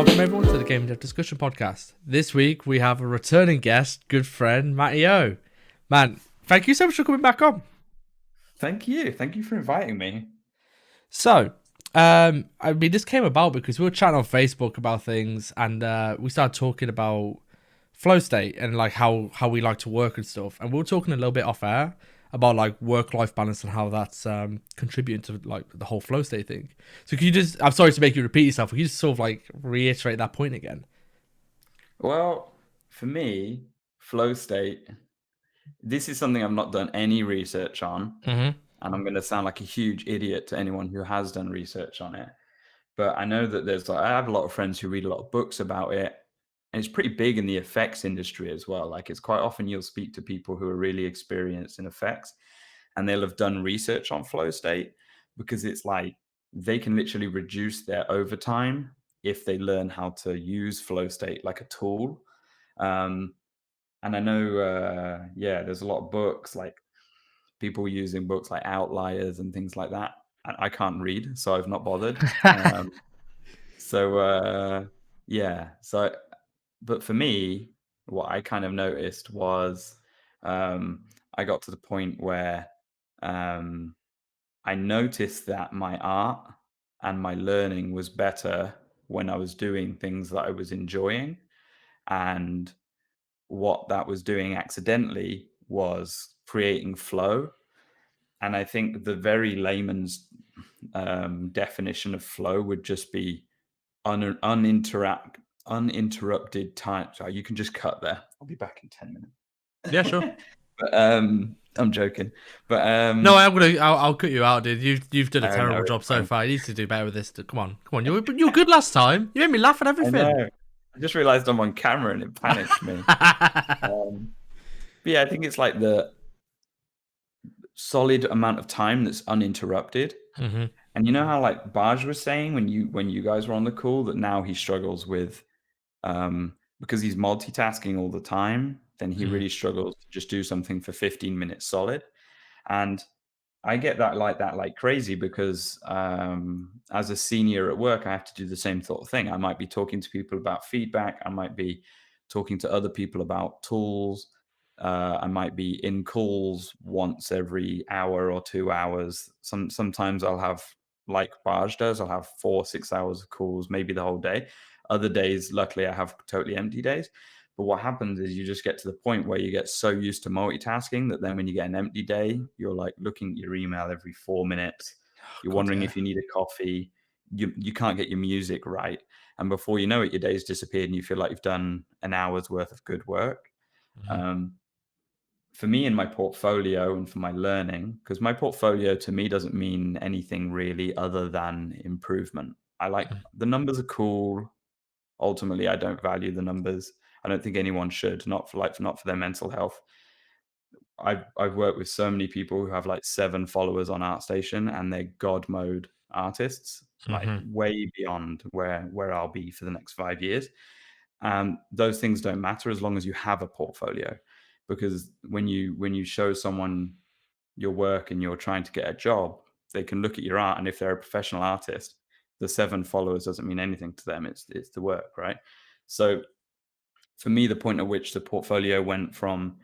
Welcome everyone to the Game Dev Discussion Podcast. This week we have a returning guest, good friend, Matty O. Man, thank you so much for coming back on. Thank you. Thank you for inviting me. So, this came about because we were chatting on Facebook about things, and we started talking about flow state and like how we like to work and stuff. And we were talking a little bit off air about like work-life balance and how that's contributing to like the whole flow state thing. So can you just, I'm sorry to make you repeat yourself, but can you just sort of like reiterate that point again? Well, for me, flow state, this is something I've not done any research on. Mm-hmm. And I'm going to sound like a huge idiot to anyone who has done research on it. But I know that I have a lot of friends who read a lot of books about it. And it's pretty big in the effects industry as well. Like it's quite often you'll speak to people who are really experienced in effects and they'll have done research on flow state because it's like they can literally reduce their overtime if they learn how to use flow state like a tool. And I know, there's a lot of books, like people using books like Outliers and things like that. I can't read, so I've not bothered. So, but for me, what I kind of noticed was I got to the point where I noticed that my art and my learning was better when I was doing things that I was enjoying. And what that was doing accidentally was creating flow. And I think the very layman's definition of flow would just be uninterrupted time. So you can just cut there. I'll be back in 10 minutes. Yeah, sure. But I'm joking. But no, I'll cut you out, dude. You've done a terrible job so far. You need to do better with this. Come on. You were good last time. You made me laugh at everything. I know. I just realized I'm on camera and it panicked me. But yeah, I think it's like the solid amount of time that's uninterrupted. Mm-hmm. And you know how like Baj was saying when you guys were on the call that now he struggles with because he's multitasking all the time, then he really struggles to just do something for 15 minutes solid. And I get that like crazy because as a senior at work, I have to do the same sort of thing. I might be talking to people about feedback. I might be talking to other people about tools. I might be in calls once every hour or 2 hours. Sometimes I'll have, like Baj does, I'll have 4-6 hours of calls, maybe the whole day. Other days, luckily, I have totally empty days. But what happens is you just get to the point where you get so used to multitasking that then when you get an empty day, you're like looking at your email every 4 minutes. You're wondering if you need a coffee. You can't get your music right. And before you know it, your day's disappeared and you feel like you've done an hour's worth of good work. For me in my portfolio and for my learning, because my portfolio to me doesn't mean anything really other than improvement. I like the numbers are cool. Ultimately, I don't value the numbers. I don't think anyone should, not for their mental health. I've worked with so many people who have like 7 followers on ArtStation and they're God mode artists, like way beyond where I'll be for the next 5 years. Those things don't matter as long as you have a portfolio, because when you show someone your work and you're trying to get a job, they can look at your art, and if they're a professional artist, the 7 followers doesn't mean anything to them. It's the work, right? So for me, the point at which the portfolio went from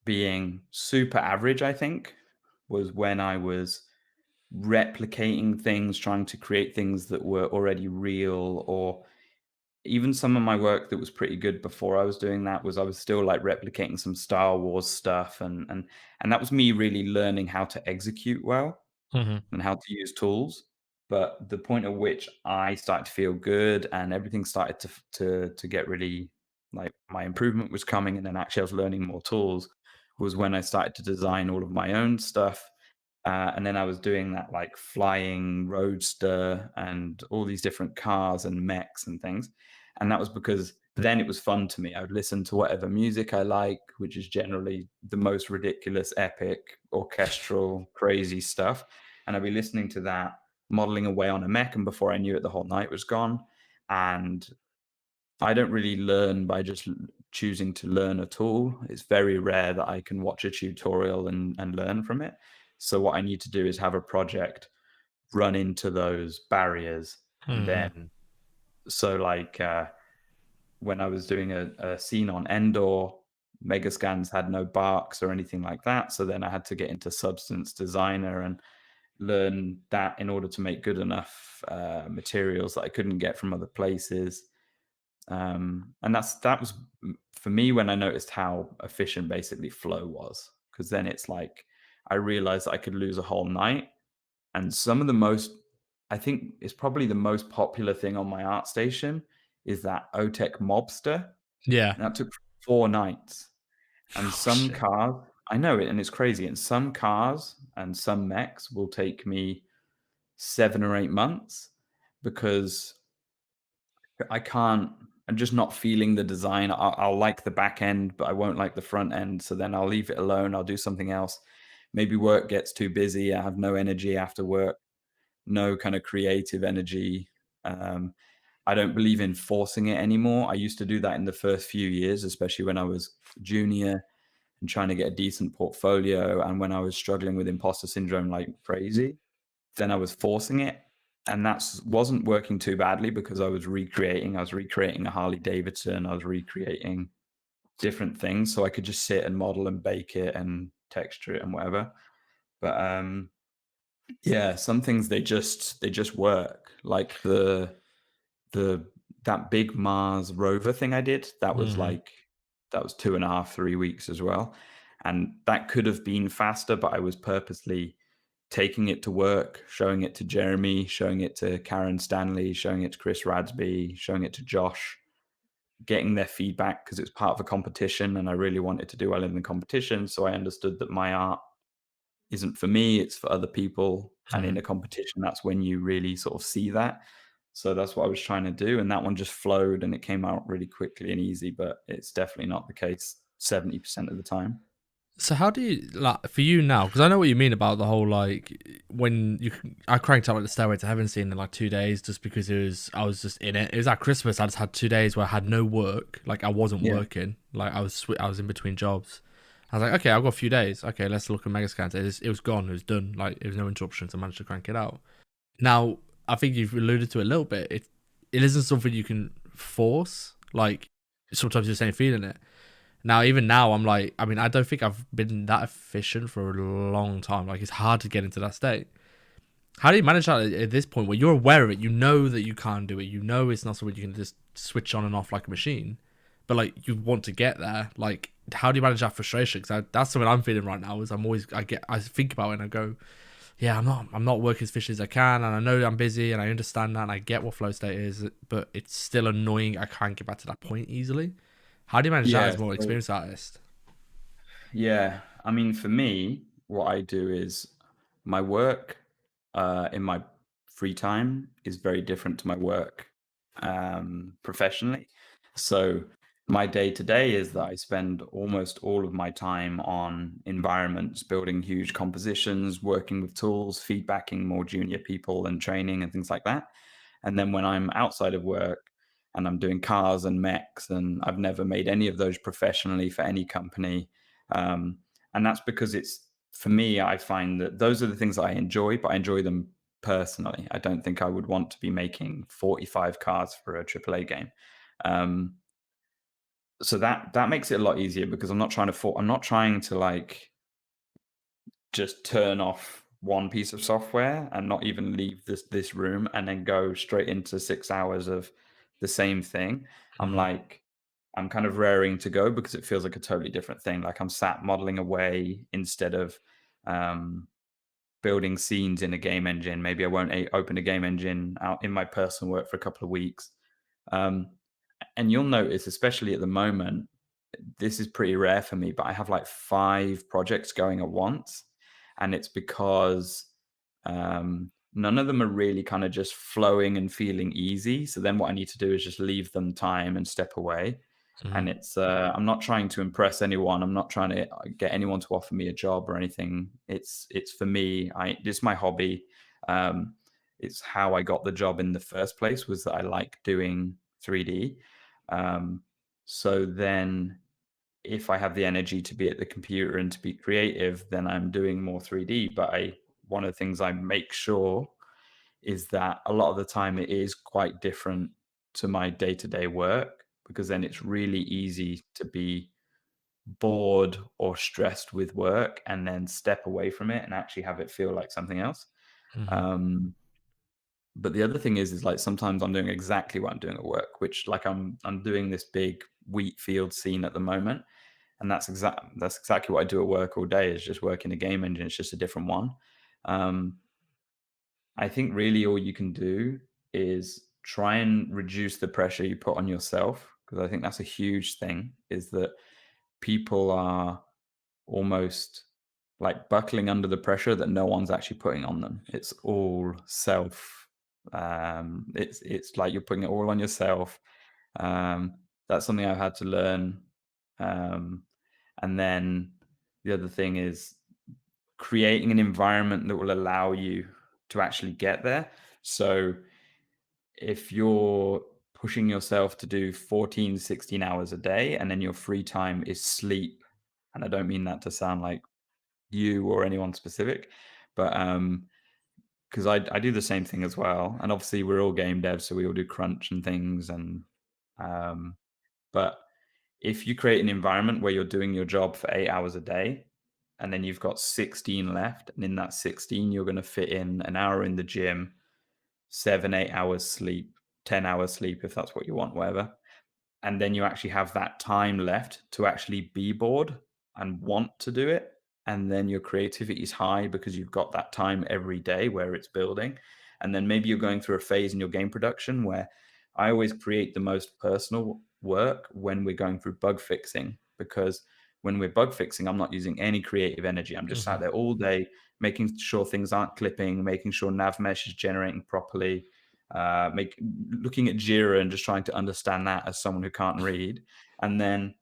being super average, I think, was when I was replicating things, trying to create things that were already real, or even some of my work that was pretty good before I was doing that was I was still like replicating some Star Wars stuff, and that was me really learning how to execute well and how to use tools. But the point at which I started to feel good and everything started to get really, like, my improvement was coming, and then actually I was learning more tools, was when I started to design all of my own stuff. And then I was doing that like flying roadster and all these different cars and mechs and things. And that was because then it was fun to me. I would listen to whatever music I like, which is generally the most ridiculous, epic, orchestral, crazy stuff. And I'd be listening to that, modeling away on a mech. And before I knew it, the whole night was gone. And I don't really learn by just choosing to learn a tool. It's very rare that I can watch a tutorial and learn from it. So what I need to do is have a project run into those barriers and then So like when I was doing a scene on Endor, Megascans had no barks or anything like that. So then I had to get into Substance Designer and learn that in order to make good enough materials that I couldn't get from other places. And that was for me when I noticed how efficient basically flow was, because then it's like I realized that I could lose a whole night. And some of the most, I think it's probably the most popular thing on my art station is that OTEC Mobster. Yeah. And that took 4 nights. And Oh some shit. cars, I know it, and it's crazy. And some cars and some mechs will take me 7 or 8 months because I can't. I'm just not feeling the design. I'll like the back end, but I won't like the front end. So then I'll leave it alone. I'll do something else. Maybe work gets too busy. I have no energy after work, no kind of creative energy. Um, I don't believe in forcing it anymore. I used to do that in the first few years, especially when I was junior and trying to get a decent portfolio. And when I was struggling with imposter syndrome like crazy, then I was forcing it. And that wasn't working too badly because I was recreating. I was recreating a Harley Davidson. I was recreating different things. So I could just sit and model and bake it and texture it and whatever. But yeah, some things they just work. Like the that big Mars rover thing I did, Mhm. that was 2.5, 3 weeks as well. And that could have been faster, but I was purposely taking it to work, showing it to Jeremy, showing it to Karen Stanley, showing it to Chris Radsby, showing it to Josh, getting their feedback because it was part of a competition and I really wanted to do well in the competition. So I understood that my art isn't for me, it's for other people. And in Mhm. a competition, that's when you really sort of see that. So that's what I was trying to do. And that one just flowed and it came out really quickly and easy, but it's definitely not the case 70% of the time. So how do you like for you now? Because I know what you mean about the whole like when I cranked out like the Stairway to Heaven scene in like 2 days just because I was just in it. It was at Christmas. I just had 2 days where I had no work. Like I wasn't Yeah. working. Like I was in between jobs. I was like, okay, I've got a few days. Okay, let's look at Megascans. It was gone. It was done. Like it was no interruptions. I managed to crank it out. Now I think you've alluded to it a little bit. It isn't something you can force. Like sometimes you're saying feeling it. Now, even now, I'm like, I mean, I don't think I've been that efficient for a long time. Like, it's hard to get into that state. How do you manage that at this point where you're aware of it? You know that you can't do it. You know it's not something you can just switch on and off like a machine. But like, you want to get there. Like, how do you manage that frustration? Because that's something I'm feeling right now. Is I think about it and I go, yeah, I'm not working as efficiently as I can, and I know I'm busy and I understand that and I get what flow state is, but it's still annoying. I can't get back to that point easily. How do you manage that Yeah. as a more So experienced artist? yeah, I mean, for me, what I do is my work in my free time is very different to my work professionally. So my day to day is that I spend almost all of my time on environments, building huge compositions, working with tools, feedbacking more junior people and training and things like that. And then when I'm outside of work and I'm doing cars and mechs, and I've never made any of those professionally for any company. Um, and that's because it's for me, I find that those are the things that I enjoy, but I enjoy them personally. I don't think I would want to be making 45 cars for a AAA game. Um, so that makes it a lot easier because I'm not trying to like just turn off one piece of software and not even leave this room and then go straight into 6 hours of the same thing. I'm Mhm. like, I'm kind of raring to go because it feels like a totally different thing. Like I'm sat modeling away instead of um, building scenes in a game engine. Maybe I won't open a game engine out in my personal work for a couple of weeks. Um, and you'll notice, especially at the moment, this is pretty rare for me, but I have like 5 projects going at once. And it's because none of them are really kind of just flowing and feeling easy. So then what I need to do is just leave them time and step away. And Mhm. it's I'm not trying to impress anyone. I'm not trying to get anyone to offer me a job or anything. It's for me. It's my hobby. Um, it's how I got the job in the first place. Was that I like doing 3D. Um, so then, if I have the energy to be at the computer and to be creative, then I'm doing more 3D. But one of the things I make sure is that a lot of the time it is quite different to my day-to-day work, because then it's really easy to be bored or stressed with work and then step away from it and actually have it feel like something else. Mm-hmm. Um, but the other thing is like sometimes I'm doing exactly what I'm doing at work, which like I'm doing this big wheat field scene at the moment, and that's exactly what I do at work all day, is just work in a game engine. It's just a different one. Um, I think really all you can do is try and reduce the pressure you put on yourself, because I think that's a huge thing, is that people are almost like buckling under the pressure that no one's actually putting on them. It's all self. It's like you're putting it all on yourself. That's something I've had to learn. Um, and then the other thing is creating an environment that will allow you to actually get there. So if you're pushing yourself to do 14, 16 hours a day, and then your free time is sleep, and I don't mean that to sound like you or anyone specific, but because I do the same thing as well. And obviously we're all game devs, so we all do crunch and things. And um, but if you create an environment where you're doing your job for 8 hours a day, and then you've got 16 left, and in that 16 you're going to fit in an hour in the gym, 7, 8 hours sleep, 10 hours sleep if that's what you want, whatever, and then you actually have that time left to actually be bored and want to do it, and then your creativity is high because you've got that time every day where it's building. And then maybe you're going through a phase in your game production where I always create the most personal work when we're going through bug fixing, because when we're bug fixing, I'm not using any creative energy. I'm just sat there all day making sure things aren't clipping, making sure nav mesh is generating properly, looking at Jira and just trying to understand that as someone who can't read. And then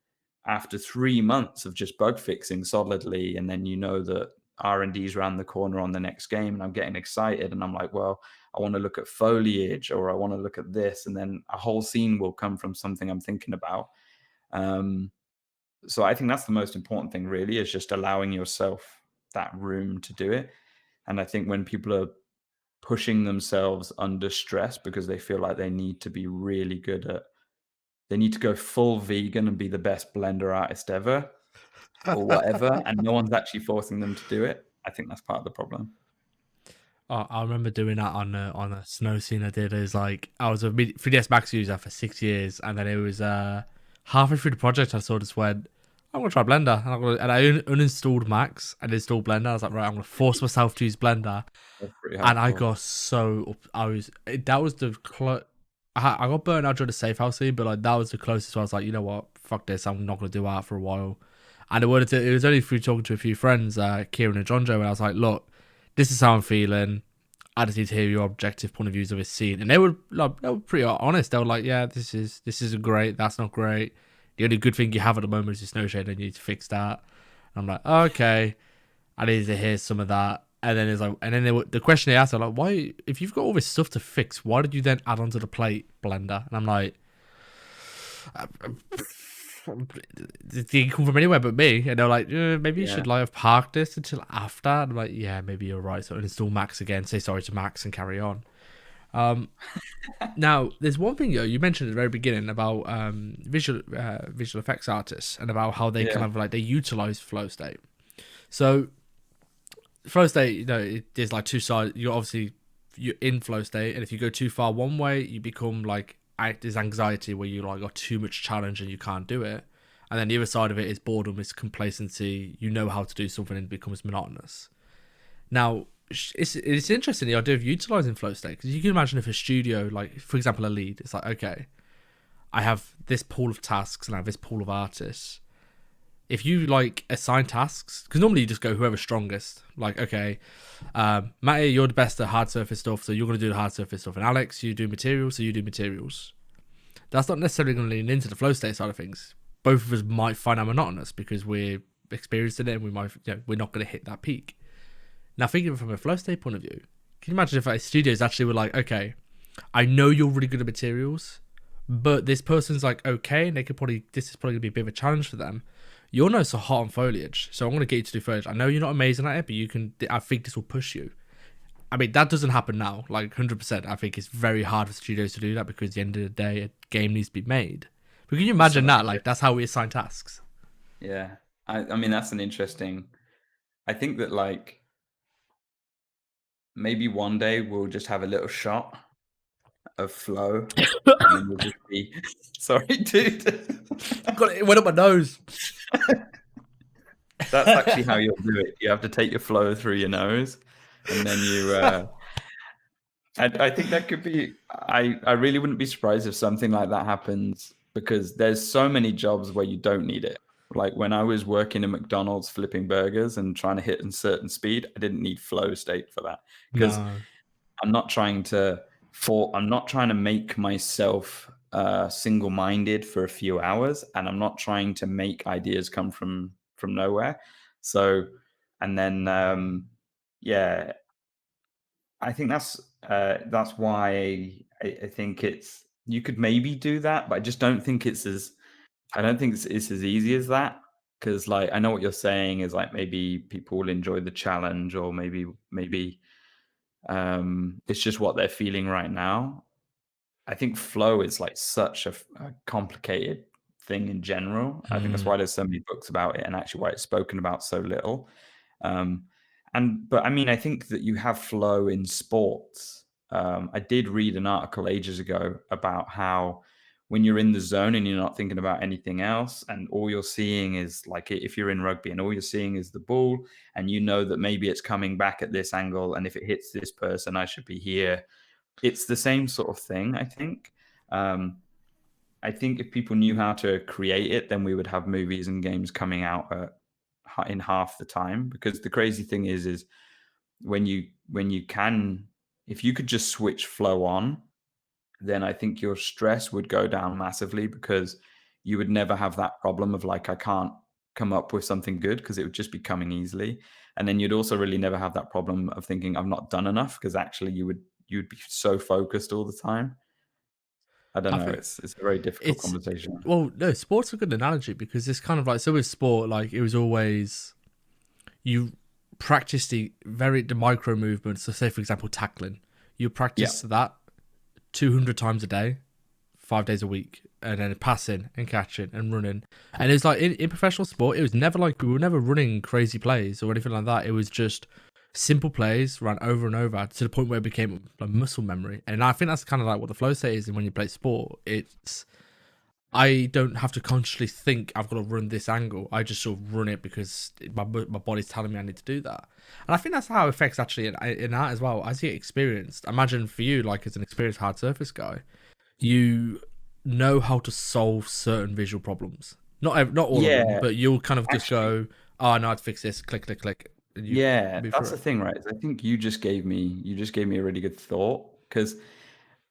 after 3 months of just bug fixing solidly, and then that R&D's around the corner on the next game, and I'm getting excited, and I'm like, well, I want to look at foliage, or I want to look at this, and then a whole scene will come from something I'm thinking about. So I think that's the most important thing, really, is just allowing yourself that room to do it. And I think when people are pushing themselves under stress because they feel like they need to be really good at, they need to go full vegan and be the best blender artist ever or whatever, and no one's actually forcing them to do it, I think that's part of the problem. I remember doing that on a snow scene I did. It was like I was a 3ds Max user for 6 years, and then it was halfway through the project I sort of went, I'm gonna try Blender, and I uninstalled Max and installed Blender. I was like, right, I'm gonna force myself to use Blender, That's pretty and I hardcore. got so that was the I got burnt out during the safe house scene, but like that was the closest. Where I was like, you know what, fuck this, I'm not gonna do art for a while. And it was only through talking to a few friends, Kieran and John Joe, and I was like, look, this is how I'm feeling. I just need to hear your objective point of views of this scene. And they were pretty honest. They were like, yeah, this isn't great. That's not great. The only good thing you have at the moment is your snow shade, and you need to fix that. And I'm like, oh, okay, I need to hear some of that. And then it's like, and then the question they asked, are like, why, if you've got all this stuff to fix, why did you then add onto the plate Blender? And I'm like, it didn't come from anywhere but me. And they're like, maybe you should like have parked this until after. And I'm like, yeah, maybe you're right. So install Max again, say sorry to Max, and carry on. Now, there's one thing you mentioned at the very beginning about visual effects artists, and about how they kind of like they utilize flow state. So flow state, there's like two sides. You're in flow state, and if you go too far one way, you become like, there's anxiety where you like got too much challenge and you can't do it. And then the other side of it is boredom, is complacency. You know how to do something and it becomes monotonous. Now, it's interesting, the idea of utilizing flow state, because you can imagine if a studio, like for example a lead, it's like, okay, I have this pool of tasks and I have this pool of artists. If you like assign tasks, because normally you just go whoever's strongest, like, okay, Matty, you're the best at hard surface stuff, so you're going to do the hard surface stuff, and Alex, you do materials, so you do materials. That's not necessarily going to lean into the flow state side of things. Both of us might find that monotonous because we're experienced in it, and we might, we're not going to hit that peak. Now, thinking from a flow state point of view, can you imagine if like, studios actually were like, okay, I know you're really good at materials, but this person's like, okay, and this is probably going to be a bit of a challenge for them. You're not so hot on foliage, so I'm going to get you to do foliage. I know you're not amazing at it, but I think this will push you. I mean, that doesn't happen now. Like 100%. I think it's very hard for studios to do that because at the end of the day, a game needs to be made. But can you There's so imagine much that? Like that's how we assign tasks. Yeah. I mean, that's an interesting. I think that like maybe one day we'll just have a little shot of flow, and then we'll just be. Sorry, dude. God, it went up my nose. That's actually how you'll do it. You have to take your flow through your nose, and then you. I think that could be. I really wouldn't be surprised if something like that happens because there's so many jobs where you don't need it. Like when I was working at McDonald's flipping burgers and trying to hit a certain speed, I didn't need flow state for that because No. I'm not trying to I'm not trying to make myself single-minded for a few hours, and I'm not trying to make ideas come from nowhere. So, and then yeah, I think that's why I think it's you could maybe do that, but I just don't think it's as I don't think it's as easy as that because like I know what you're saying is like maybe people will enjoy the challenge or maybe it's just what they're feeling right now. I think flow is like such a complicated thing in general. I think that's Mm. why there's so many books about it and actually why it's spoken about so little. Um, but I mean, I think that you have flow in sports. I did read an article ages ago about how when you're in the zone and you're not thinking about anything else, and all you're seeing is like if you're in rugby and all you're seeing is the ball, and you know that maybe it's coming back at this angle, and if it hits this person, I should be here. It's the same sort of thing, I think. Um, I think if people knew how to create it, then we would have movies and games coming out in half the time. Because the crazy thing is when you can, if you could just switch flow on, then I think your stress would go down massively because you would never have that problem of like I can't come up with something good because it would just be coming easily. And then you'd also really never have that problem of thinking I've not done enough because actually you'd be so focused all the time. I don't I know. think It's a very difficult it's conversation. well, no, sport's a good analogy because it's kind of like so with sport, like it was always you practice the micro movements. So say for example tackling, you Yeah. practice that 200 times a day, 5 days a week, and then passing and catching and running. And it's like in professional sport, it was never like we were never running crazy plays or anything like that. It was just simple plays ran over and over to the point where it became like muscle memory. And I think that's kind of like what the flow state is. And when you play sport, it's I don't have to consciously think I've got to run this angle. I just sort of run it because my body's telling me I need to do that. And I think that's how it affects actually in that as well. As you get experienced, imagine for you, like as an experienced hard surface guy, you know how to solve certain visual problems. Not all of them, Yeah. but you'll kind of just Actually, go, oh, I know how to fix this, click, click, click, and you yeah, move that's through the it. thing, right? I think you just gave me a really good thought because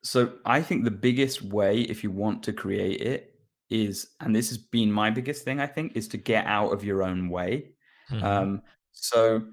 so I think the biggest way if you want to create it is, and this has been my biggest thing, I think, is to get out of your own way. Hmm. So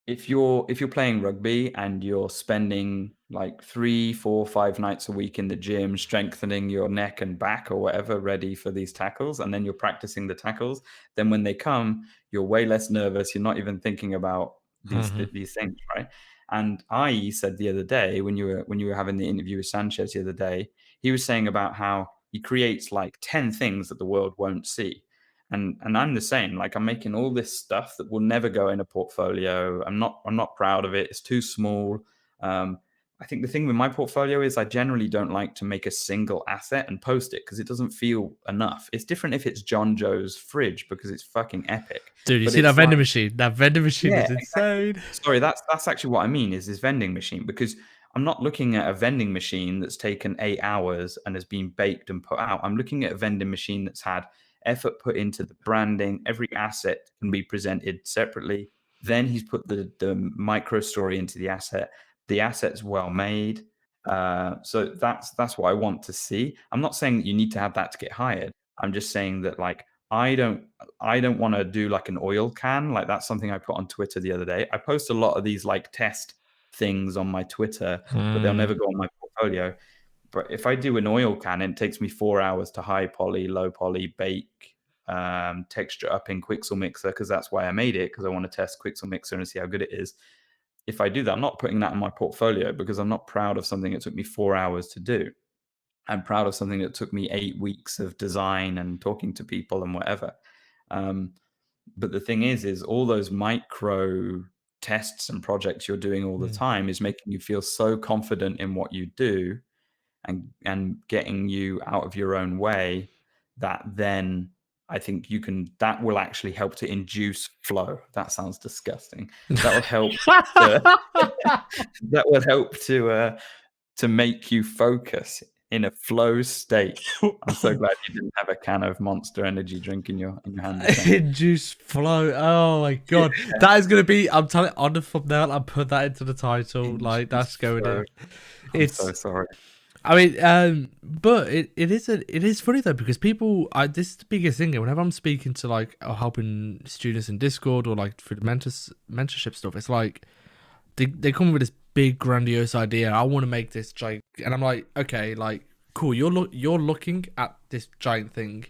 if you're playing rugby and you're spending like 3, 4, 5 nights a week in the gym strengthening your neck and back or whatever ready for these tackles and then you're practicing the tackles, then when they come you're way less nervous, you're not even thinking about Hmm. these things, right? And I said the other day when you were having the interview with Sanchez the other day, he was saying about how he creates like 10 things that the world won't see. And I'm the same. Like I'm making all this stuff that will never go in a portfolio. I'm not proud of it. It's too small. Um, I think the thing with my portfolio is I generally don't like to make a single asset and post it because it doesn't feel enough. It's different if it's John Joe's fridge because it's fucking epic. Dude, you But see that it's vending like, machine? That vending machine yeah, is exactly. insane. Sorry, that's actually what I mean is this vending machine because I'm not looking at a vending machine that's taken 8 hours and has been baked and put out. I'm looking at a vending machine that's had effort put into the branding. Every asset can be presented separately. Then he's put the micro story into the asset. The asset's well made. So that's what I want to see. I'm not saying that you need to have that to get hired. I'm just saying that like I don't I don't want to do like an oil can. Like that's something I put on Twitter the other day. I post a lot of these like test things on my Twitter, but they'll never Mm. go on my portfolio. But if I do an oil can, it takes me 4 hours to high poly, low poly, bake, texture up in Quixel Mixer because that's why I made it because I want to test Quixel Mixer and see how good it is. if I do that, I'm not putting that in my portfolio because I'm not proud of something that took me 4 hours to do. I'm proud of something that took me 8 weeks of design and talking to people and whatever. Um, but the thing is all those micro tests and projects you're doing all the Mm. time is making you feel so confident in what you do and getting you out of your own way that then I think that will actually help to induce flow. That sounds disgusting. That will help to, that will help to make you focus in a flow state. I'm so glad you didn't have a can of Monster Energy drink in your hand this time. Juice flow. Oh my god, that is gonna be. I'm telling on the thumbnail. I put that into the title. Like that's Induce going flow. in. I'm so It's. sorry. I mean, but it is funny though because people. This is the biggest thing. Whenever I'm speaking to like or helping students in Discord or like for the mentorship stuff, it's like they come with this big grandiose idea. I want to make this giant, and I'm like, okay, like cool. You're looking at this giant thing.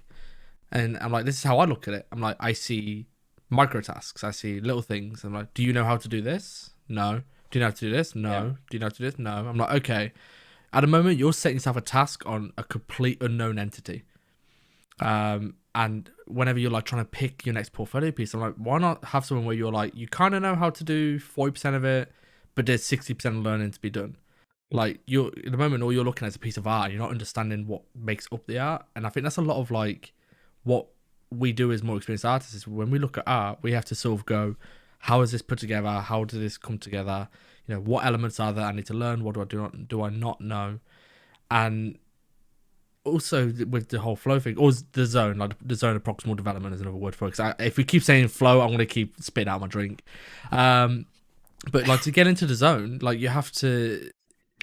And I'm like, this is how I look at it. I'm like, I see micro tasks. I see little things. I'm like, do you know how to do this? No. Do you know how to do this? No. Yeah. Do you know how to do this? No. I'm like, okay. At the moment, you're setting yourself a task on a complete unknown entity. And whenever you're like trying to pick your next portfolio piece, I'm like, why not have someone where you're like, you kind of know how to do 40% of it, but there's 60% of learning to be done. Like you're at the moment, all you're looking at is a piece of art. You're not understanding what makes up the art, and I think that's a lot of like what we do as more experienced artists. Is when we look at art, we have to sort of go, how is this put together? How does this come together? You know, what elements are there I need to learn? What do I not know? And also with the whole flow thing, or the zone, like the zone of proximal development is another word for it. Because if we keep saying flow, I'm going to keep spitting out my drink. But like to get into the zone, like you have to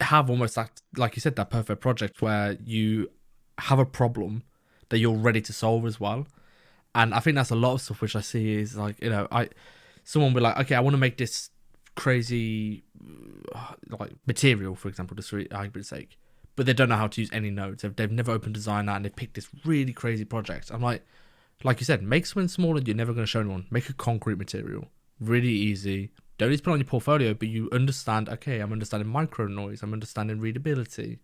have almost that, like you said, that perfect project where you have a problem that you're ready to solve as well. And I think that's a lot of stuff which I see is like, you know, someone will be like, okay, I want to make this crazy like material, for example, just for argument's sake, but they don't know how to use any nodes. They've never opened Designer and they picked this really crazy project. I'm like you said, make something smaller you're never going to show anyone. Make a concrete material, really easy. Don't need to put on your portfolio, but you understand, okay, I'm understanding micro noise, I'm understanding readability.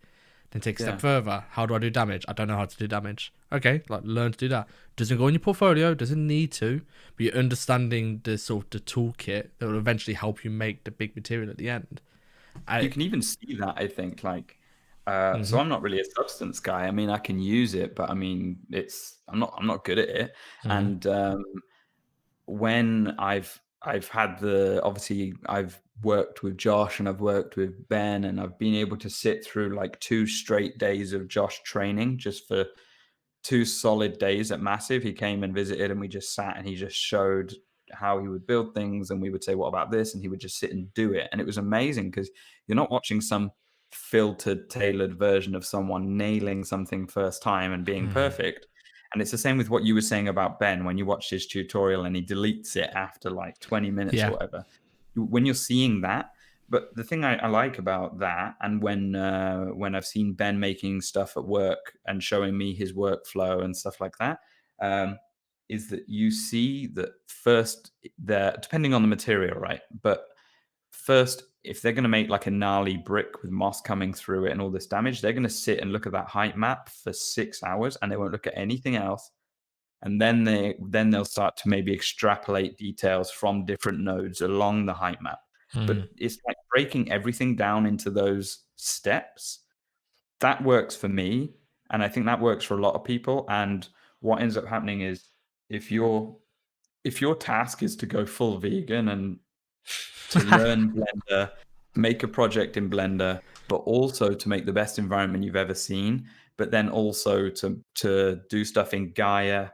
Then take a step further. How do I do damage? I don't know how to do damage. Okay, like learn to do that. Doesn't go in your portfolio, doesn't need to, but you're understanding the sort of the toolkit that will eventually help you make the big material at the end. You can even see that, I think, like, so I'm not really a substance guy. I mean, I can use it, but I mean, I'm not good at it. And when I've had obviously I've worked with Josh and I've worked with Ben and I've been able to sit through like 2 straight days of Josh training just for 2 solid days at Massive. He came and visited and we just sat and he just showed how he would build things and we would say, what about this? And he would just sit and do it. And it was amazing because you're not watching some filtered, tailored version of someone nailing something first time and being perfect. And it's the same with what you were saying about Ben when you watched his tutorial and he deletes it after like 20 minutes or whatever. When you're seeing that, but the thing I like about that, and when I've seen Ben making stuff at work and showing me his workflow and stuff like that, is that you see that first, depending on the material, right? But first, if they're going to make like a gnarly brick with moss coming through it and all this damage, they're going to sit and look at that height map for 6 hours and they won't look at anything else. And then they'll start to maybe extrapolate details from different nodes along the height map. But it's like breaking everything down into those steps. That works for me. And I think that works for a lot of people. And what ends up happening is if your task is to go full vegan and to learn Blender, make a project in Blender, but also to make the best environment you've ever seen, but then also to do stuff in Gaia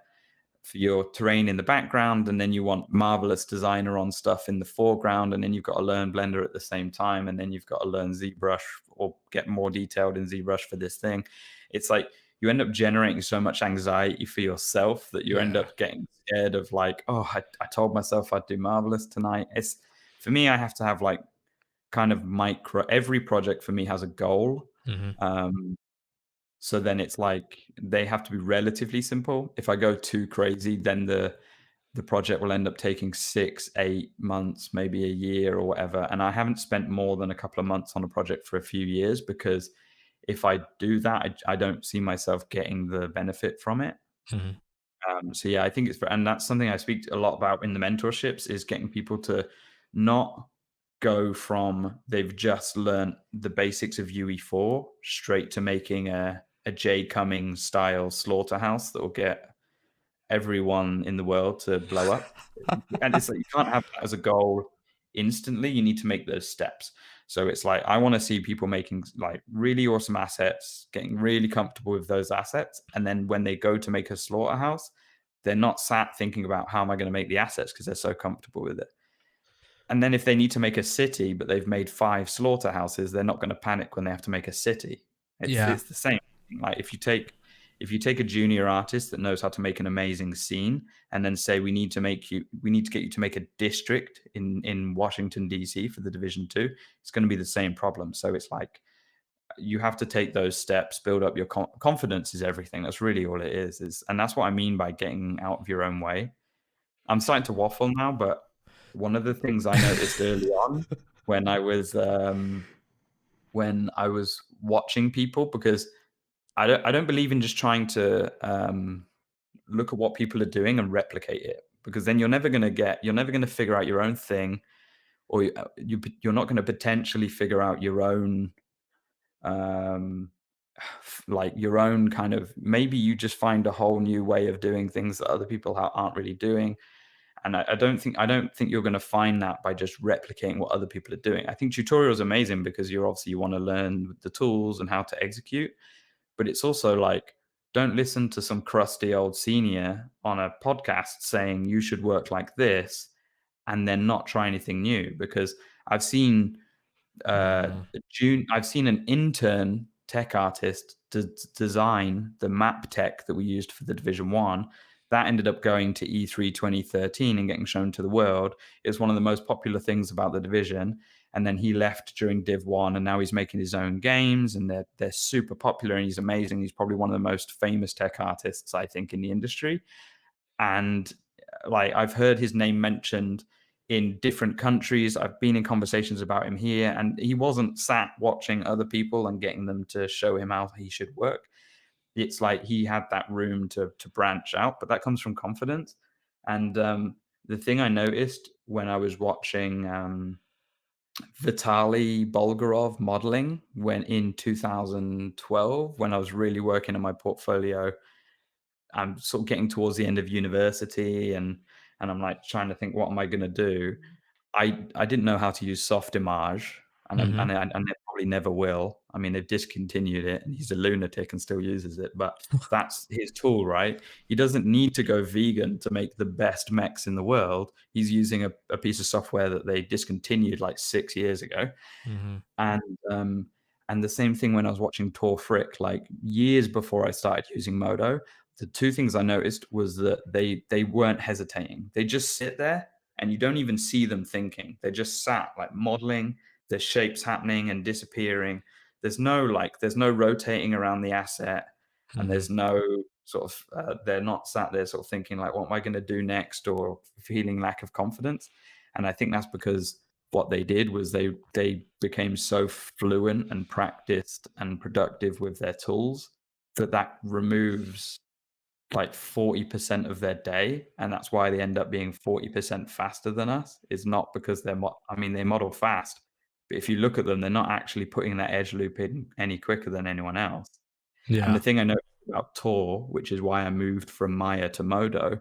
for your terrain in the background, and then you want Marvelous Designer on stuff in the foreground, and then you've got to learn Blender at the same time, and then you've got to learn ZBrush or get more detailed in ZBrush for this thing. It's like you end up generating so much anxiety for yourself that you end up getting scared of like, oh, I told myself I'd do Marvelous tonight. It's for me, I have to have like kind of every project for me has a goal. So then it's like they have to be relatively simple. If I go too crazy, then the project will end up taking 6, 8 months, maybe a year or whatever. And I haven't spent more than a couple of months on a project for a few years, because if I do that, I don't see myself getting the benefit from it. Mhm. So yeah, I think and that's something I speak a lot about in the mentorships, is getting people to not go from they've just learned the basics of UE4 straight to making a J Cummings style slaughterhouse that will get everyone in the world to blow up. And it's like you can't have that as a goal instantly. You need to make those steps. So it's like I want to see people making like really awesome assets, getting really comfortable with those assets, and then when they go to make a slaughterhouse, they're not sat thinking about how am I going to make the assets, because they're so comfortable with it. And then if they need to make a city, but they've made 5 slaughterhouses, they're not going to panic when they have to make a city. Yeah. It's the same thing. Like if you take a junior artist that knows how to make an amazing scene, and then say we need to get you to make a district in Washington DC for the Division 2, it's going to be the same problem. So it's like you have to take those steps, build up your confidence is everything. That's really all it is, and that's what I mean by getting out of your own way. I'm starting to waffle now, but one of the things I noticed early on when I was watching people, because I don't believe in just trying to look at what people are doing and replicate it, because then you're never going to figure out your own thing, or you're not going to potentially figure out your own um like your own kind of, maybe you just find a whole new way of doing things that other people aren't really doing. And I don't think you're going to find that by just replicating what other people are doing. I think tutorials are amazing because you want to learn the tools and how to execute. But it's also like, don't listen to some crusty old senior on a podcast saying you should work like this and then not try anything new. Because I've seen Mm. I've seen an intern tech artist design the map tech that we used for the Division 1. That ended up going to E3 2013 and getting shown to the world. It's one of the most popular things about the division. And then he left during Div 1, and now he's making his own games, and they're super popular, and he's amazing. He's probably one of the most famous tech artists, I think, in the industry. And like I've heard his name mentioned in different countries. I've been in conversations about him here, and he wasn't sat watching other people and getting them to show him how he should work. It's like he had that room to branch out, but that comes from confidence. And the thing I noticed when I was watching Vitaly Bulgarov modeling when in 2012, when I was really working on my portfolio, I'm sort of getting towards the end of university, and I'm like trying to think, what am I going to do? I didn't know how to use Softimage, Mhm. and they probably never will. I mean, they've discontinued it, and he's a lunatic and still uses it, but that's his tool, right? He doesn't need to go vegan to make the best mechs in the world. He's using a piece of software that they discontinued like 6 years ago. Mhm. And and the same thing when I was watching Tor Frick, like years before I started using Modo. The two things I noticed was that they weren't hesitating. They just sit there and you don't even see them thinking. They just sat like modeling, there's shapes happening and disappearing. There's no rotating around the asset, and Mhm. there's no sort of they're not sat there sort of thinking like, what am I going to do next, or feeling lack of confidence. And I think that's because what they did was they became so fluent and practiced and productive with their tools that removes like 40% of their day, and that's why they end up being 40% faster than us. Is not because I mean, they model fast, but if you look at them, they're not actually putting that edge loop in any quicker than anyone else. And the Yeah. thing I noticed about Tor, which is why I moved from Maya to Modo,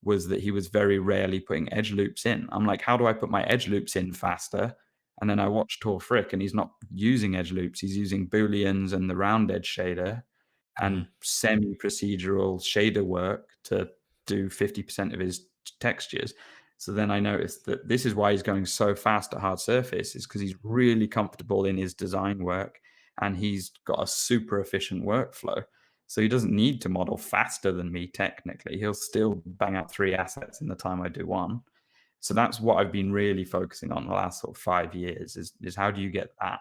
was that he was very rarely putting edge loops in. I'm like, how do I put my edge loops in faster? And then I watched Tor Frick, and he's not using edge loops. He's using Booleans and the round edge shader and Mhm. semi-procedural shader work to do 50% of his textures. So then I noticed that this is why he's going so fast at hard surface, is because he's really comfortable in his design work, and he's got a super efficient workflow. So he doesn't need to model faster than me technically. He'll still bang out 3 assets in the time I do one. So that's what I've been really focusing on the last sort of 5 years, is how do you get that?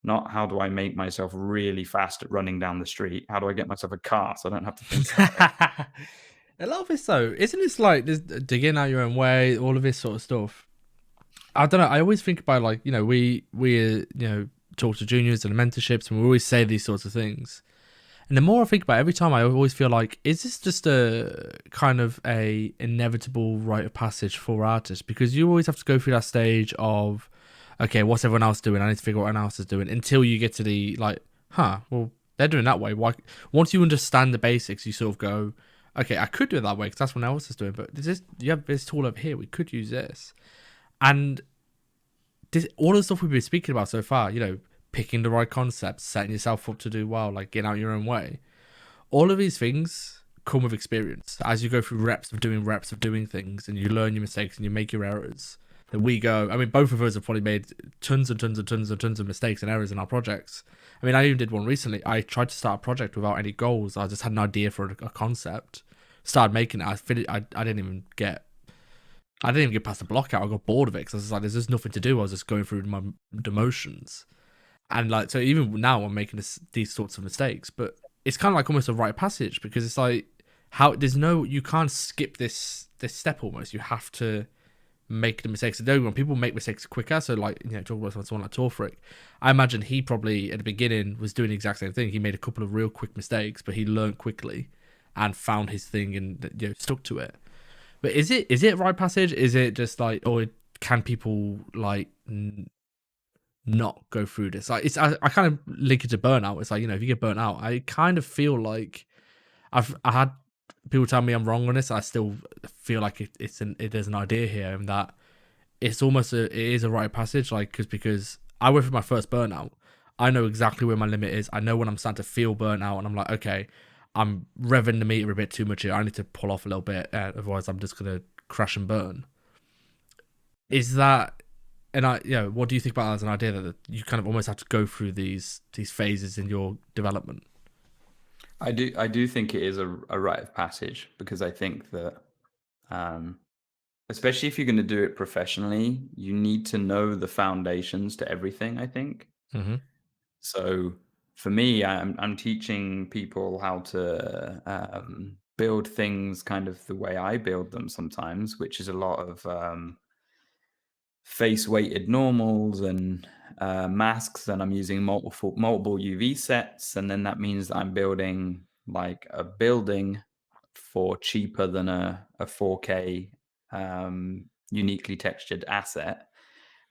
Not how do I make myself really fast at running down the street? How do I get myself a car so I don't have to think about it? A lot of this though, isn't this like this digging out your own way, all of this sort of stuff? I don't know. I always think about like talk to juniors and mentorships, and we always say these sorts of things. And the more I think about it, every time, I always feel like, is this just a kind of a inevitable rite of passage for artists? Because you always have to go through that stage of, okay, what's everyone else doing? I need to figure out what everyone else is doing until you get to the like, well, they're doing that way. Why? Once you understand the basics, you sort of go, okay, I could do it that way because that's what everyone else is doing. But you have this tool over here. We could use this, and all the stuff we've been speaking about so far. Picking the right concepts, setting yourself up to do well, like getting out your own way. All of these things come with experience. As you go through reps of doing things, and you learn your mistakes and you make your errors. That we go. I mean, both of us have probably made tons and tons and tons and tons of mistakes and errors in our projects. I mean, I even did one recently. I tried to start a project without any goals. I just had an idea for a concept. Started making it. I didn't even get. I didn't even get past the block out. I got bored of it because I was like, "There's just nothing to do." I was just going through my emotions, and like, so even now I'm making these sorts of mistakes. But it's kind of like almost a rite of passage because it's like you can't skip this step almost. You have to make the mistakes. And when people make mistakes quicker, so like talk about someone like Torfrick, I imagine he probably at the beginning was doing the exact same thing. He made a couple of real quick mistakes, but he learned quickly and found his thing and stuck to it. But is it rite passage? Is it just like, or can people like not go through this? Like, I kind of link it to burnout. It's like, if you get burnt out, I kind of feel like I had people tell me I'm wrong on this. I still feel like there's an idea here, and that it's almost it is a rite of passage. Like, because I went through my first burnout, I know exactly where my limit is. I know when I'm starting to feel burnt out, and I'm like, okay, I'm revving the meter a bit too much here. I need to pull off a little bit, otherwise I'm just gonna crash and burn. Is that what do you think about that as an idea that you kind of almost have to go through these phases in your development? I do think it is a rite of passage because I think that, especially if you're going to do it professionally, you need to know the foundations to everything, I think. Mm-hmm. So for me, I'm teaching people how to build things kind of the way I build them sometimes, which is a lot of face weighted normals and masks, and I'm using multiple UV sets, and then that means that I'm building like a building for cheaper than a 4K uniquely textured asset,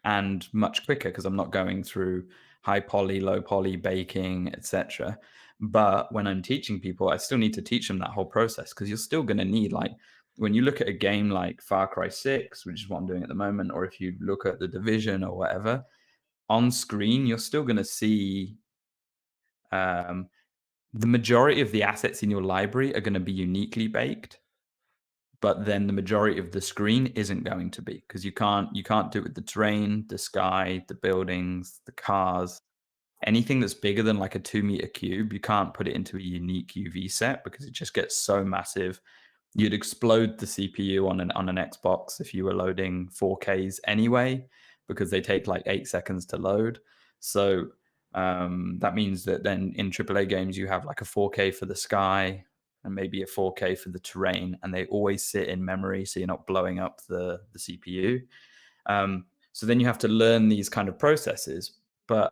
and much quicker because I'm not going through high poly, low poly, baking, etc. But when I'm teaching people, I still need to teach them that whole process because you're still going to need, like, when you look at a game like Far Cry 6, which is what I'm doing at the moment, or if you look at The Division or whatever, on screen, you're still going to see um, the majority of the assets in your library are going to be uniquely baked, but then the majority of the screen isn't going to be, because you can't do it with the terrain, the sky, the buildings, the cars. Anything that's bigger than like a 2 meter cube, you can't put it into a unique UV set because it just gets so massive. You'd explode the CPU on an Xbox if you were loading 4Ks anyway, because they take like 8 seconds to load. So that means that then in AAA games you have like a 4K for the sky and maybe a 4K for the terrain, and they always sit in memory, so you're not blowing up the CPU. So then you have to learn these kind of processes, but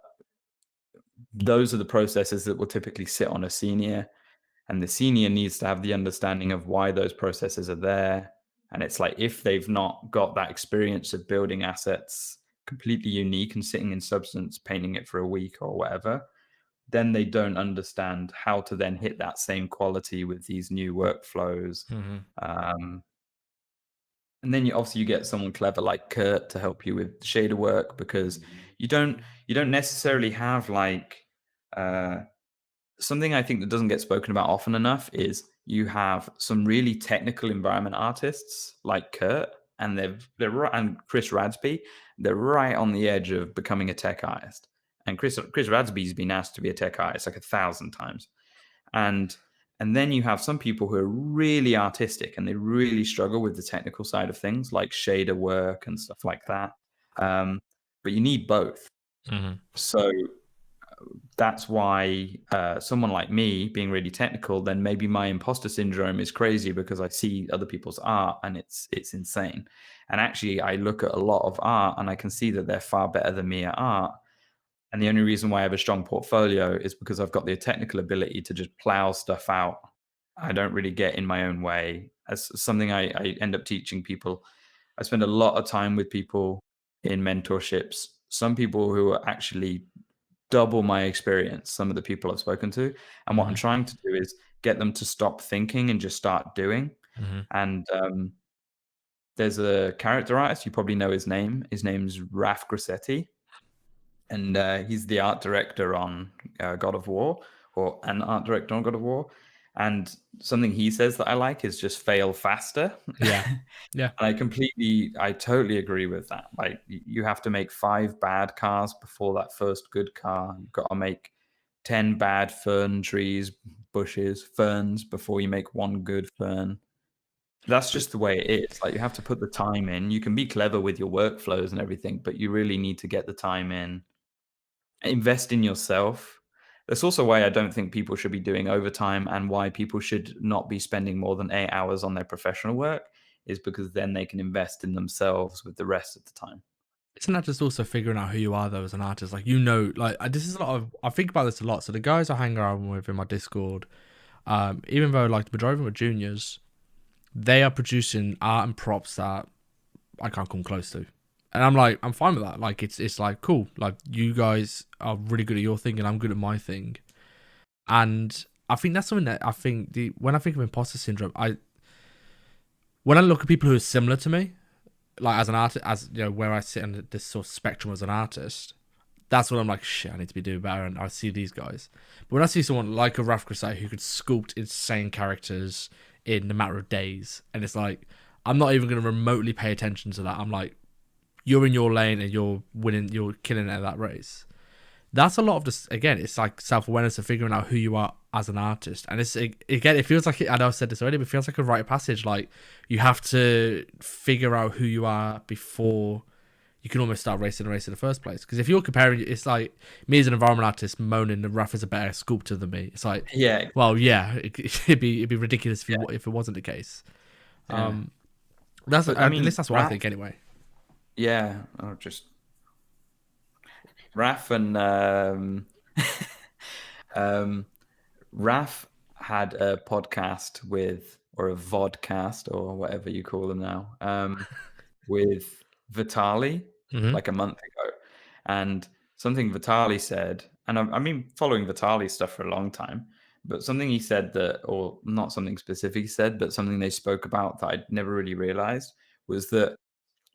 those are the processes that will typically sit on a senior, and the senior needs to have the understanding of why those processes are there. And it's like, if they've not got that experience of building assets completely unique and sitting in Substance painting it for a week or whatever, then they don't understand how to then hit that same quality with these new workflows. Mm-hmm. And then you get someone clever like Kurt to help you with shader work, because you don't necessarily have like something I think that doesn't get spoken about often enough is you have some really technical environment artists like Kurt, and they're right, and Chris Radsby, they're right on the edge of becoming a tech artist. And Chris Radsby's been asked to be a tech artist like 1,000 times. And then you have some people who are really artistic and they really struggle with the technical side of things, like shader work and stuff like that. But you need both. Mm-hmm. So that's why someone like me being really technical, then maybe my imposter syndrome is crazy because I see other people's art and it's insane. And actually, I look at a lot of art and I can see that they're far better than me at art. And the only reason why I have a strong portfolio is because I've got the technical ability to just plow stuff out. I don't really get in my own way. As something I end up teaching people, I spend a lot of time with people in mentorships. Some people who are actually double my experience, some of the people I've spoken to. And what I'm Hmm. trying to do is get them to stop thinking and just start doing. Hmm. And there's a character artist, you probably know his name. His name's Raf Grassetti, and he's the art director on God of War, or an art director on God of War. And something he says that I like is just fail faster. Yeah. Yeah. I totally agree with that. Like, you have to make 5 bad cars before that first good car. You've got to make 10 bad fern trees, bushes, ferns before you make one good fern. That's But just the way it is. Like, you have to put the time in. You can be clever with your workflows and everything, but you really need to get the time in. Invest in yourself. That's also why I don't think people should be doing overtime, and why people should not be spending more than 8 hours on their professional work, is because then they can invest in themselves with the rest of the time. isn't that just also figuring out who you are though as an artist? Like, like this is a lot of, I think about this a lot. So the guys I hang around with in my Discord, even though like the majority of them are juniors, they are producing art and props that I can't come close to. And I'm like, I'm fine with that. Like, it's like cool. Like, you guys are really good at your thing, and I'm good at my thing. And I think that's something that I think when I think of imposter syndrome, when I look at people who are similar to me, like as an artist, as you know, where I sit on this sort of spectrum as an artist, that's when I'm like, shit, I need to be doing better. And I see these guys, but when I see someone like a Raf Crusade who could sculpt insane characters in a matter of days, and it's like, I'm not even going to remotely pay attention to that. I'm like, you're in your lane and you're winning, you're killing it at that race. That's a lot of this. Again, it's like self-awareness of figuring out who you are as an artist. And again, it feels like, I know I said this already, but it feels like a rite of passage. Like, you have to figure out who you are before you can almost start racing a race in the first place. Because if you're comparing, it's like me as an environment artist moaning that Raf is a better sculptor than me. It's like, Yeah, well, yeah, it'd be ridiculous if it wasn't the case. yeah. That's But I at mean, least that's what I think anyway. yeah, or just Raf and um, Raf had a podcast with, or a vodcast, or whatever you call them now, with Vitali Hmm. like a month ago. And something Vitali said, and I mean, following Vitali's stuff for a long time, but something he said that, or not something specific he said, but something they spoke about that I'd never really realized, was that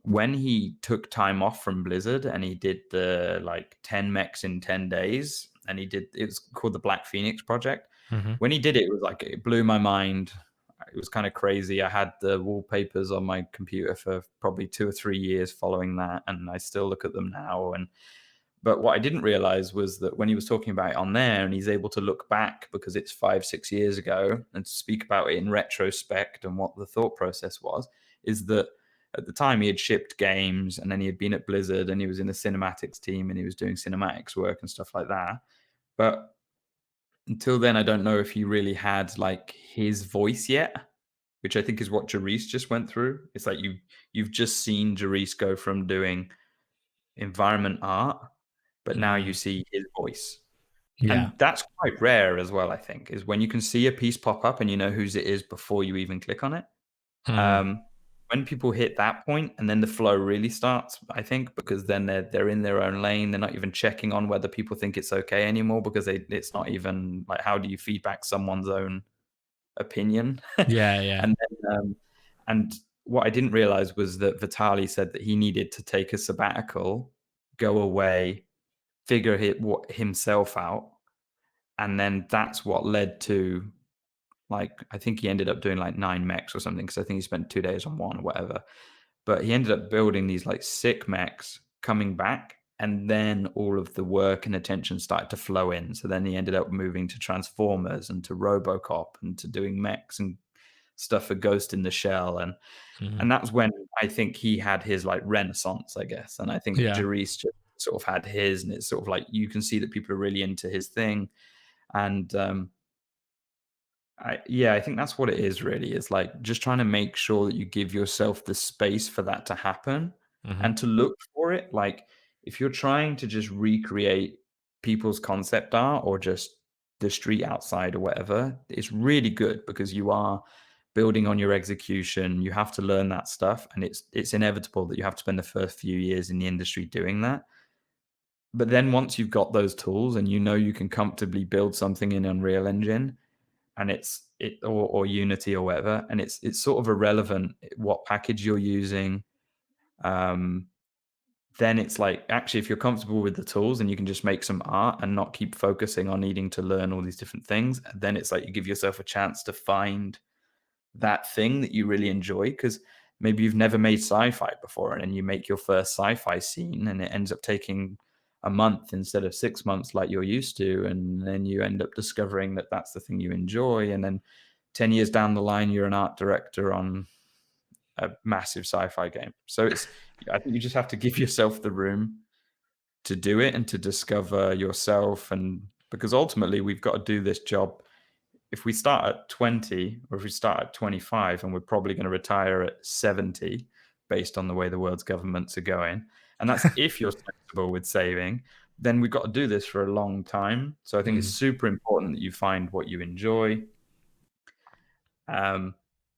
when he took time off from Blizzard and he did the like 10 mechs in 10 days, and it was called the Black Phoenix Project. Hmm. When he did it, it was like, it blew my mind. It was kind of crazy. I had the wallpapers on my computer for probably 2 or 3 years following that, and I still look at them now. But what I didn't realize was that when he was talking about it on there, and he's able to look back because it's 5, 6 years ago, and to speak about it in retrospect and what the thought process was, is that at the time he had shipped games, and then he had been at Blizzard, and he was in the cinematics team, and he was doing cinematics work and stuff like that. But until then, I don't know if he really had like his voice yet, which I think is what Jarice just went through. It's like you've just seen Jarice go from doing environment art, but now you see his voice. Yeah. And that's quite rare as well, I think, is when you can see a piece pop up and you know whose it is before you even click on it. Hmm. Um, when people hit that point, and then the flow really starts, I think, because then they're in their own lane. They're not even checking on whether people think it's okay anymore, because it's not even like, how do you feedback someone's own opinion? Yeah. Yeah. And then, and what I didn't realize was that Vitali said that he needed to take a sabbatical, go away, figure himself out, and then that's what led to, like, I think he ended up doing like 9 mechs or something, because I think he spent 2 days on one or whatever. But he ended up building these like sick mechs, coming back, and then all of the work and attention started to flow in. So then he ended up moving to Transformers and to RoboCop and to doing mechs and stuff for Ghost in the Shell, Hmm. and that's when I think he had his like renaissance, I guess. And I think Yeah. Jarice just sort of had his, and it's sort of like you can see that people are really into his thing. And I think that's what it is really. It's like just trying to make sure that you give yourself the space for that to happen Hmm. and to look for it. Like if you're trying to just recreate people's concept art or just the street outside or whatever, it's really good because you are building on your execution. You have to learn that stuff, and it's inevitable that you have to spend the first few years in the industry doing that. But then once you've got those tools and you know you can comfortably build something in Unreal Engine, and or Unity or whatever, and it's sort of irrelevant what package you're using. Um, then it's like actually, if you're comfortable with the tools and you can just make some art and not keep focusing on needing to learn all these different things, then it's like you give yourself a chance to find that thing that you really enjoy. Because maybe you've never made sci-fi before, and then you make your first sci-fi scene, and it ends up taking a month instead of 6 months like you're used to, and then you end up discovering that that's the thing you enjoy, and then 10 years down the line you're an art director on a massive sci-fi game. So I think you just have to give yourself the room to do it and to discover yourself. And because ultimately we've got to do this job, if we start at 20 or if we start at 25, and we're probably going to retire at 70 based on the way the world's governments are going, and that's if you're sensible with saving, then we've got to do this for a long time. So I think it's super important that you find what you enjoy.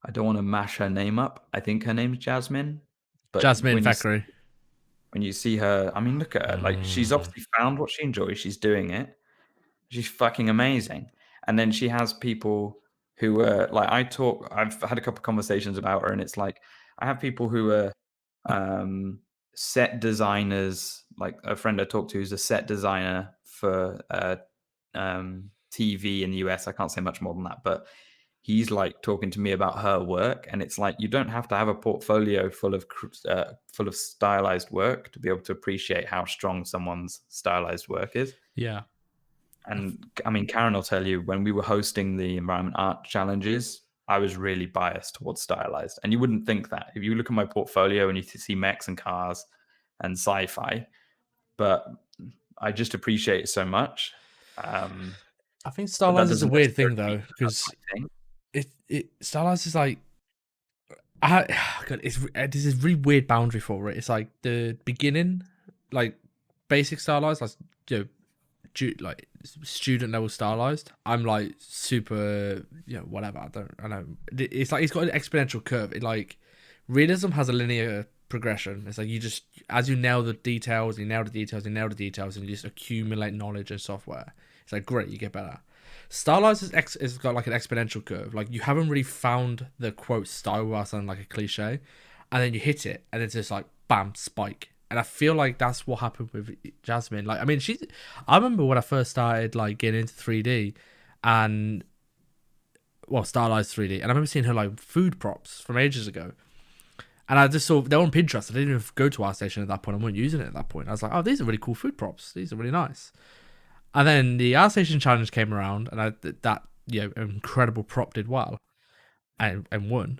I don't want to mash her name up. I think her name's Jasmine, but Jasmine Thackeray. when you see her, I mean, look at her. Like, she's obviously found what she enjoys. She's doing it. She's fucking amazing. And then she has people who are like, I've had a couple of conversations about her, and it's like, I have people who are set designers, like a friend I talked to who's a set designer for TV in the US. I can't say much more than that, but he's like talking to me about her work, and it's like you don't have to have a portfolio full of stylized work to be able to appreciate how strong someone's stylized work is. Yeah. And I mean, Karen will tell you, when we were hosting the environment art challenges, I was really biased towards stylized, and you wouldn't think that if you look at my portfolio and you see mechs and cars and sci-fi, but I just appreciate it so much. I think But that stylized is a doesn't weird necessarily thing mean though, that's because my thing. it stylized is like, God, this is really weird boundary for it. It's like the beginning, like basic stylized, like like student level stylized. I'm like super, whatever. I know. It's like it's got an exponential curve. It like realism has a linear progression. It's like you just, as you nail the details, you nail the details, you nail the details, and you just accumulate knowledge and software. It's like great, you get better. Stylized is got like an exponential curve. Like you haven't really found the quote style without sounding like a cliche, and then you hit it, and it's just like bam, spike. And I feel like that's what happened with Jasmine. Like, I mean, I remember when I first started like getting into 3D, and stylized 3D, and I remember seeing her like food props from ages ago. And I just saw they were on Pinterest. I didn't even go to ArtStation at that point. I wasn't using it at that point. I was like, oh, these are really cool food props. These are really nice. And then the ArtStation challenge came around, and that incredible prop did well, and won.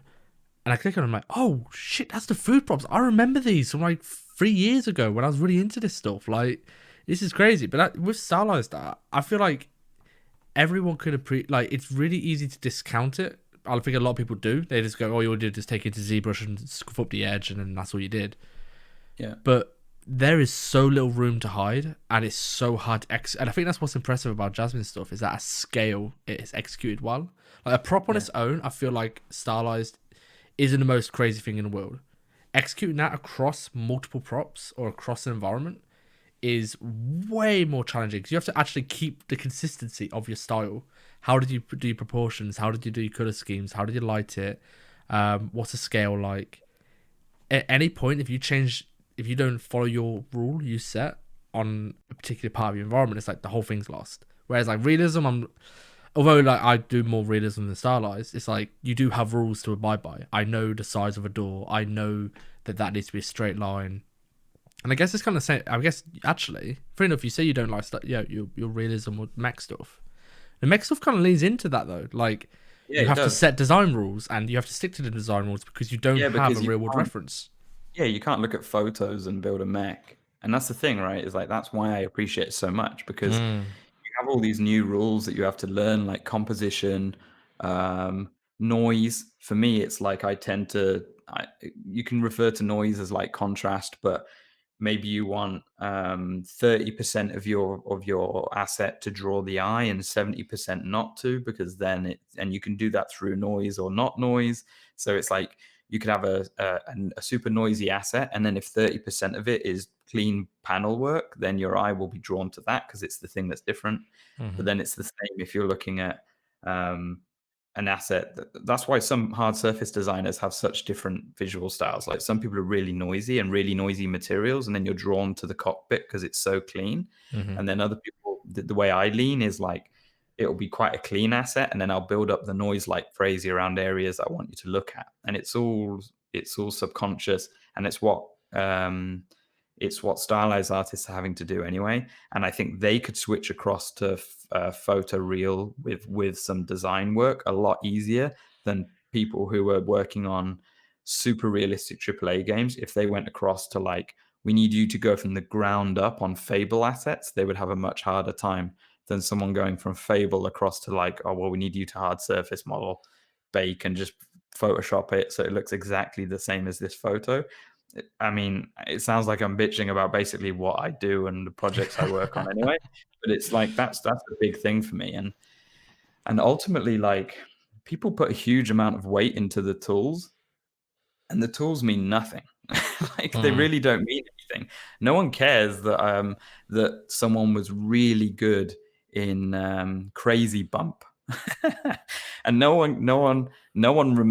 And I click on it, I'm like, oh shit, that's the food props. I remember these from like 3 years ago when I was really into this stuff. Like, this is crazy. But with stylized art, I feel like everyone could like, it's really easy to discount it. I think a lot of people do. They just go, all you did is take it to ZBrush and scuff up the edge, and then that's all you did. Yeah. But there is so little room to hide, and it's so hard to and I think that's what's impressive about Jasmine's stuff, is that at scale it is executed well. Like a prop on its own, I feel like stylized isn't the most crazy thing in the world. Executing that across multiple props or across an environment is way more challenging, because you have to actually keep the consistency of your style. How did you do your proportions? How did you do your color schemes? How did you light it? What's the scale like? At any point, if you don't follow your rule you set on a particular part of your environment, it's like the whole thing's lost. Whereas like realism, although like I do more realism than stylized, it's like you do have rules to abide by. I know the size of a door. I know that needs to be a straight line. And I guess it's kind of same. I guess actually, fair enough. You say you don't like your realism or mech stuff. The mech stuff kind of leans into that though. Like you have to set design rules, and you have to stick to the design rules because you don't have a real world reference. Yeah, you can't look at photos and build a mech. And that's the thing, right? Is like that's why I appreciate it so much, because Mm. you have all these new rules that you have to learn, like composition, noise. For me, it's like I tend to. You can refer to noise as like contrast, but maybe you want 30% of your asset to draw the eye and 70% not to, because then and you can do that through noise or not noise. So it's like you could have a super noisy asset, and then if 30% of it is clean panel work, then your eye will be drawn to that because it's the thing that's different. But Mhm. then it's the same if you're looking at um, an asset. That's why some hard surface designers have such different visual styles. Like some people are really noisy and really noisy materials, and then you're drawn to the cockpit because it's so clean. Mhm. And then other people, the way I lean is like it'll be quite a clean asset, and then I'll build up the noise like crazy around areas I want you to look at. And it's all subconscious, and it's what stylized artists are having to do anyway. And I think they could switch across to photo real with some design work a lot easier than people who are working on super realistic AAA games. If they went across to like, we need you to go from the ground up on Fable assets, they would have a much harder time than someone going from Fable across to like, oh, well, we need you to hard surface model, bake, and just Photoshop it so it looks exactly the same as this photo. I mean, it sounds like I'm bitching about basically what I do and the projects I work on anyway, but it's like that's a big thing for me. And ultimately, like people put a huge amount of weight into the tools, and the tools mean nothing. Like they Mm. really don't mean anything. No one cares that someone was really good in crazy bump. And no one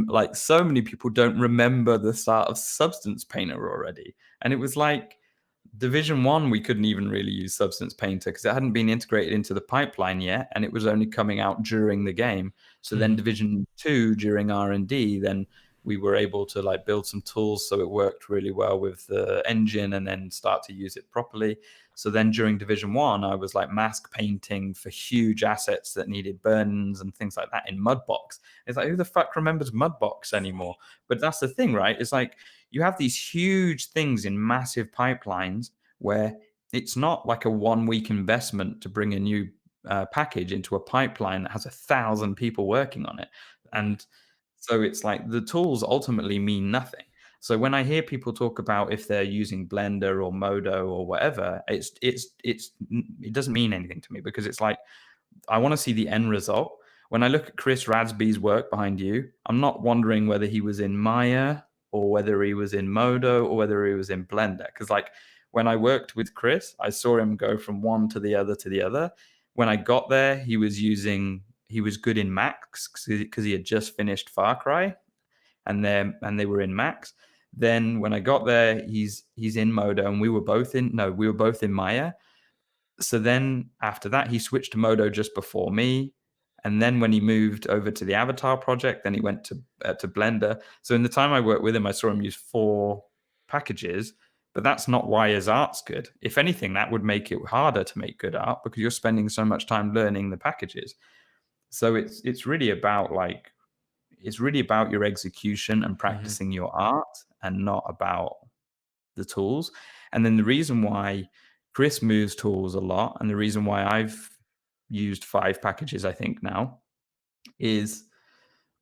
like so many people don't remember the start of Substance Painter already. And it was like Division 1, we couldn't even really use Substance Painter because it hadn't been integrated into the pipeline yet, and it was only coming out during the game. So then Mhm. Division 2, during R&D, then we were able to like build some tools so it worked really well with the engine and then start to use it properly. So then during Division 1, I was like mask painting for huge assets that needed burns and things like that in Mudbox. It's like, who the fuck remembers Mudbox anymore? But that's the thing, right? It's like you have these huge things in massive pipelines where it's not like a 1 week investment to bring a new package into a pipeline that has 1,000 people working on it. And so it's like the tools ultimately mean nothing. So when I hear people talk about if they're using Blender or Modo or whatever, it doesn't mean anything to me, because it's like I want to see the end result. When I look at Chris Radsby's work behind you, I'm not wondering whether he was in Maya or whether he was in Modo or whether he was in Blender. Because like when I worked with Chris, I saw him go from one to the other to the other. When I got there, he was good in Max because he had just finished Far Cry, and they were in Max. Then when I got there, he's in Modo, and we were both in Maya. So then after that, he switched to Modo just before me. And then when he moved over to the Avatar project, then he went to Blender. So in the time I worked with him, I saw him use 4 packages, but that's not why his art's good. If anything, that would make it harder to make good art because you're spending so much time learning the packages. So it's really about your execution and Mhm. practicing your art, and not about the tools. And then the reason why Chris moves tools a lot, and the reason why I've used 5 packages, I think now, is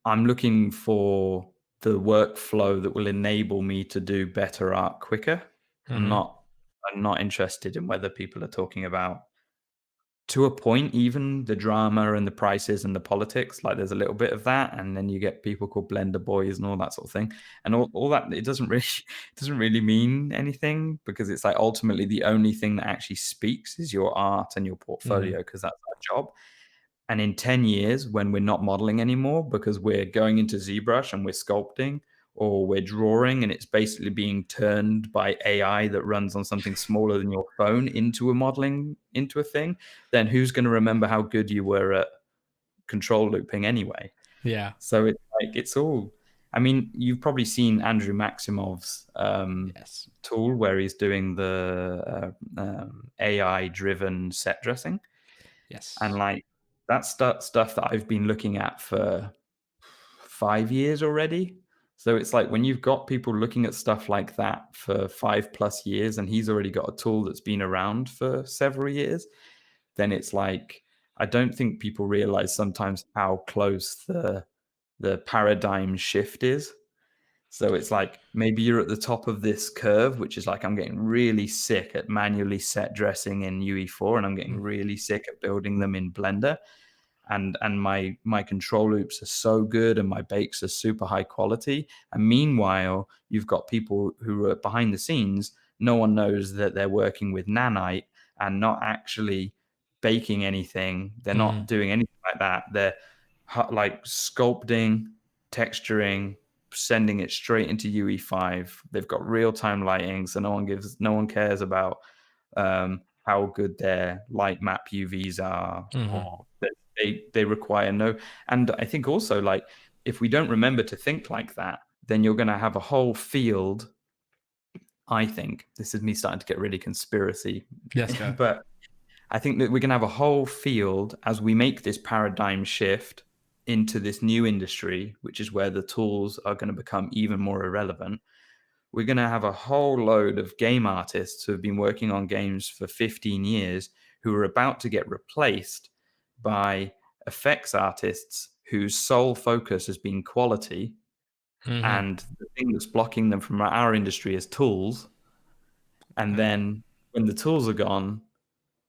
I'm looking for the workflow that will enable me to do better art quicker. I'm Mhm. not I'm not interested in whether people are talking about, to a point, even the drama and the prices and the politics. Like there's a little bit of that, and then you get people called blender boys and all that sort of thing, and all that. It doesn't really it doesn't really mean anything, because it's like ultimately the only thing that actually speaks is your art and your Mhm. portfolio, because that's our job. And in 10 years, when we're not modeling anymore because we're going into ZBrush and we're sculpting, or we're drawing and it's basically being turned by AI that runs on something smaller than your phone into a modeling, into a thing, then who's going to remember how good you were at control looping anyway? Yeah. So it's like, it's all, I mean, you've probably seen Andrew Maximov's Yes. tool where he's doing the AI driven set dressing. And Yes. like that's stuff that I've been looking at for 5 years already. So it's like when you've got people looking at stuff like that for 5+ years and he's already got a tool that's been around for several years, then it's like I don't think people realize sometimes how close the paradigm shift is. So it's like maybe you're at the top of this curve, which is like I'm getting really sick at manually set dressing in UE4 and I'm getting Mm. really sick at building them in Blender. And my control loops are so good and my bakes are super high quality. And meanwhile, you've got people who are behind the scenes. No one knows that they're working with nanite and not actually baking anything. They're not Mm. doing anything like that. They're like sculpting, texturing, sending it straight into UE5. They've got real-time lighting, so no one cares about how good their light map UVs are, Mhm. or that they require no. And I think also, like, if we don't remember to think like that, then you're going to have a whole field. I think this is me starting to get really conspiracy, Yes, go. but I think that we're going to have a whole field as we make this paradigm shift into this new industry, which is where the tools are going to become even more irrelevant. We're going to have a whole load of game artists who have been working on games for 15 years who are about to get replaced by effects artists whose sole focus has been quality. Mhm. And the thing that's blocking them from our industry is tools. And then when the tools are gone,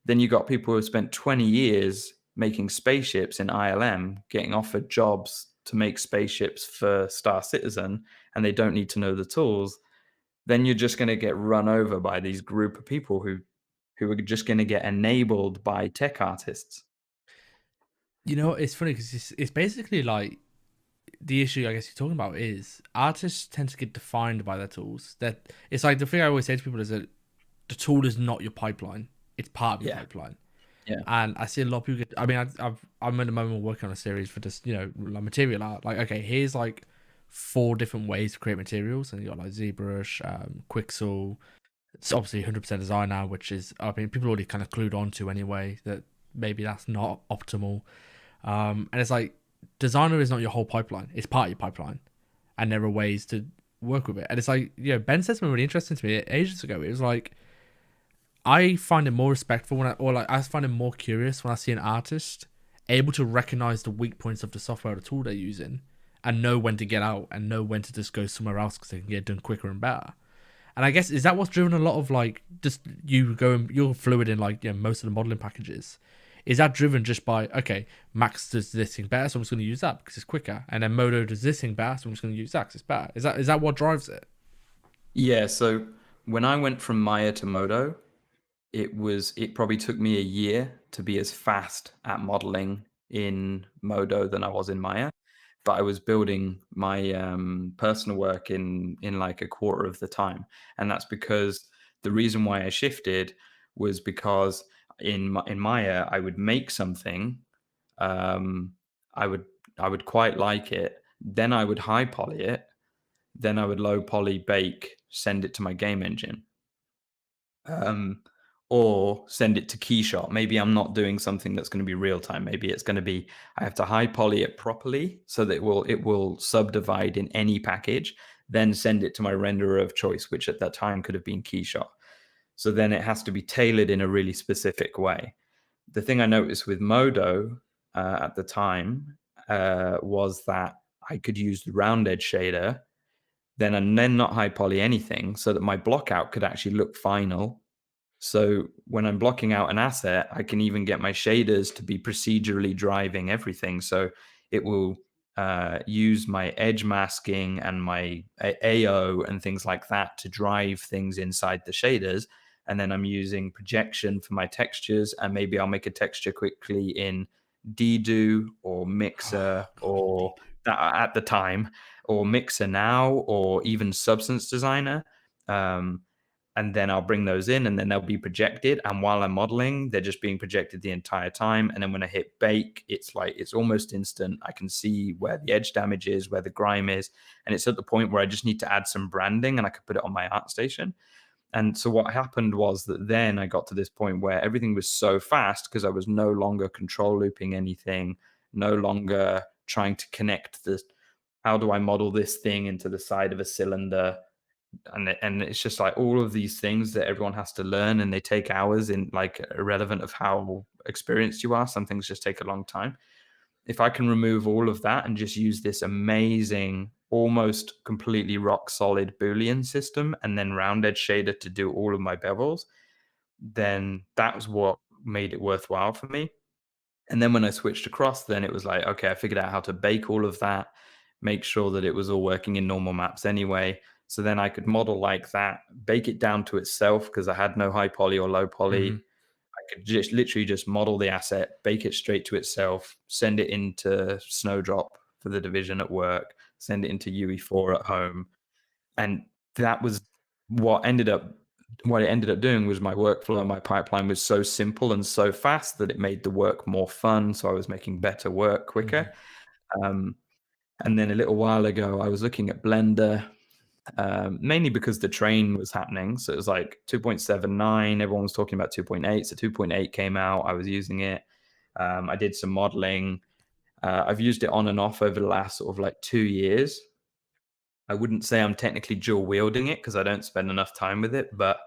then you got people who have spent 20 years making spaceships in ILM, getting offered jobs to make spaceships for Star Citizen, and they don't need to know the tools. Then you're just going to get run over by these group of people who are just going to get enabled by tech artists. You know, it's funny because it's basically like the issue I guess you're talking about is artists tend to get defined by their tools. That it's like the thing I always say to people is that the tool is not your pipeline; it's part of your Yeah, pipeline. yeah, And I see a lot of people get. I mean, I'm at the moment working on a series for just like material art. Like, okay, here's like 4 different ways to create materials, and you got like ZBrush, Quixel. It's obviously 100% design now, which is I mean people already kind of clued on to anyway that maybe that's not optimal. And it's like designer is not your whole pipeline; it's part of your pipeline, and there are ways to work with it. And it's like Ben said something really interesting to me ages ago. It was like I find it more respectful I find it more curious when I see an artist able to recognize the weak points of the software or the tool they're using and know when to get out and know when to just go somewhere else because they can get it done quicker and better. And I guess is that what's driven a lot of like just you're fluid in like most of the modeling packages. Is that driven just by okay, Max does this thing better, so I'm just going to use that because it's quicker, and then Modo does this thing better, so I'm just going to use that because it's better. Is that what drives it? yeah. So when I went from Maya to Modo, it probably took me a year to be as fast at modeling in Modo than I was in Maya. But I was building my personal work in like a quarter of the time, and that's because the reason why I shifted was because in Maya I would make something, um, I would I would quite like it, then I would high poly it, then I would low poly bake, send it to my game engine, um, or send it to Keyshot. Maybe I'm not doing something that's going to be real time. Maybe it's going to be I have to high poly it properly so that it will subdivide in any package, then send it to my renderer of choice, which at that time could have been Keyshot. So then it has to be tailored in a really specific way. The thing I noticed with Modo at the time was that I could use the round edge shader, then not high poly anything, so that my block out could actually look final. So when I'm blocking out an asset, I can even get my shaders to be procedurally driving everything. So it will use my edge masking and my AO and things like that to drive things inside the shaders. And then I'm using projection for my textures. And maybe I'll make a texture quickly in Dedo or Mixer Oh god, or that at the time, or Mixer now, or even Substance Designer. Um, and then I'll bring those in and then they'll be projected. And while I'm modeling, they're just being projected the entire time. And then when I hit bake, it's like it's almost instant. I can see where the edge damage is, where the grime is. And it's at the point where I just need to add some branding and I could put it on my ArtStation. And so what happened was that then I got to this point where everything was so fast because I was no longer control looping anything, no longer trying to connect the how do I model this thing into the side of a cylinder? And it's just like all of these things that everyone has to learn, and they take hours, in like irrelevant of how experienced you are. Some things just take a long time. If I can remove all of that and just use this amazing, almost completely rock solid Boolean system and then round edge shader to do all of my bevels, then that was what made it worthwhile for me. And then when I switched across, then it was like, okay, I figured out how to bake all of that, make sure that it was all working in normal maps anyway. So then I could model like that, bake it down to itself because I had no high poly or low poly. Mm-hmm. I could just literally just model the asset, bake it straight to itself, send it into Snowdrop for the division at work, send it into UE4 at home. And that was what it ended up doing was my workflow and my pipeline was so simple and so fast that it made the work more fun. So I was making better work quicker. And then a little while ago, I was looking at Blender, mainly because the train was happening. So it was like 2.79. Everyone was talking about 2.8. So 2.8 came out. I was using it. I did some modeling. I've used it on and off over the last sort of like 2 years. I wouldn't say I'm technically dual wielding it because I don't spend enough time with it, but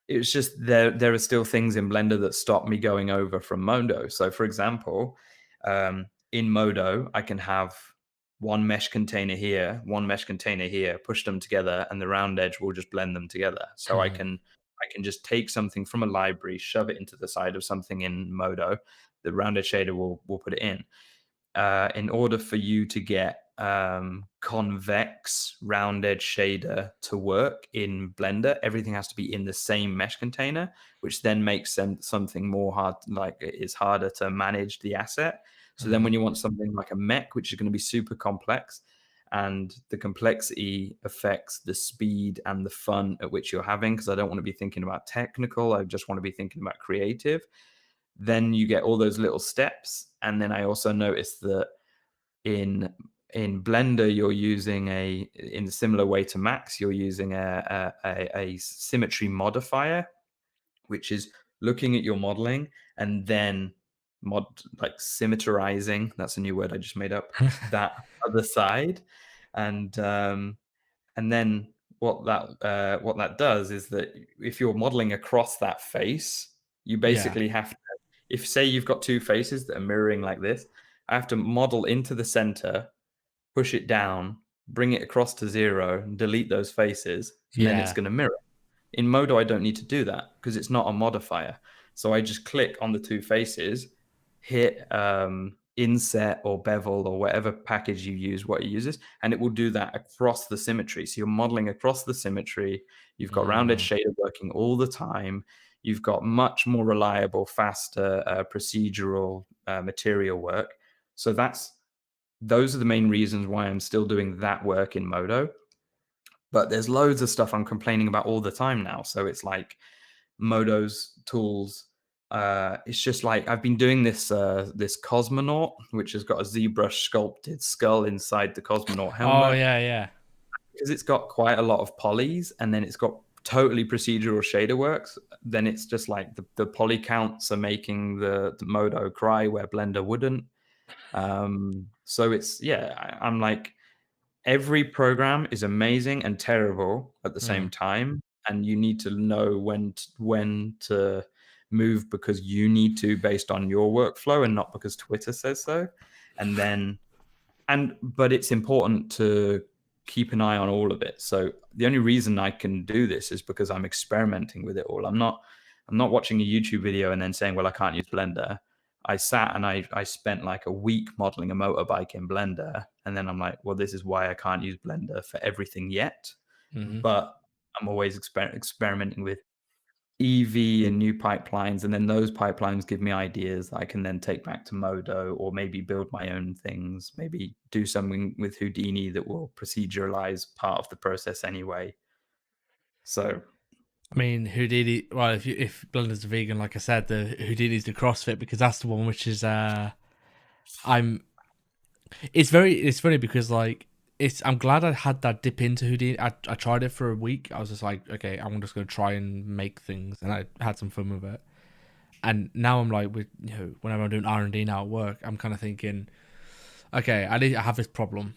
it was just there are still things in Blender that stop me going over from Modo. So for example, in Modo, I can have one mesh container here, one mesh container here, push them together, and the round edge will just blend them together. So I can just take something from a library, shove it into the side of something in Modo. The round edge shader will put it in order for you to get convex round edge shader to work in Blender, everything has to be in the same mesh container, which then makes something more hard, like it's harder to manage the asset. So then when you want something like a mech, which is going to be super complex, and the complexity affects the speed and the fun at which you're having, because I don't want to be thinking about technical, I just want to be thinking about creative. Then you get all those little steps. And then I also noticed that in Blender, you're using in a similar way to Max, you're using a symmetry modifier, which is looking at your modeling and then symmetrizing. That's a new word I just made up. That other side, and then what that does is that if you're modeling across that face, you Yeah. basically have to, if say you've got two faces that are mirroring like this, I have to model into the center, push it down, bring it across to 0, and delete those faces, and then it's Yeah. going to mirror. In Modo, I don't need to do that because it's not a modifier. So I just click on the two faces, hit inset or bevel or whatever package you use, what it uses, and it will do that across the symmetry. So you're modeling across the symmetry. You've got round edge shader working all the time. You've got much more reliable, faster procedural material work. So those are the main reasons why I'm still doing that work in Modo. But there's loads of stuff I'm complaining about all the time now. So it's like Modo's tools. It's just like I've been doing this cosmonaut, which has got a ZBrush sculpted skull inside the cosmonaut Oh helmet, yeah, yeah. because it's got quite a lot of polys, and then it's got totally procedural shader works. Then it's just like the poly counts are making the Modo cry where Blender wouldn't. So it's I'm like, every program is amazing and terrible at the same time, and you need to know when to move because you need to, based on your workflow and not because Twitter says so. And then but it's important to keep an eye on all of it. So the only reason I can do this is because I'm experimenting with it all. I'm not watching a YouTube video and then saying, well, I can't use Blender. I sat and I spent like a week modeling a motorbike in Blender, and then I'm like, well, this is why I can't use Blender for everything yet. But I'm always experimenting with EV and new pipelines, and then those pipelines give me ideas that I can then take back to Modo, or maybe build my own things, maybe do something with Houdini that will proceduralize part of the process anyway. So I mean, Houdini. Well, if Blender's vegan, like I said, the Houdini's the CrossFit, because that's the one which is I'm. It's funny because like I'm glad I had that dip into Houdini. I tried it for a week. I was just like, okay, I'm just gonna try and make things, and I had some fun with it. And now I'm like, with whenever I'm doing R&D now at work, I'm kind of thinking, okay, I have this problem.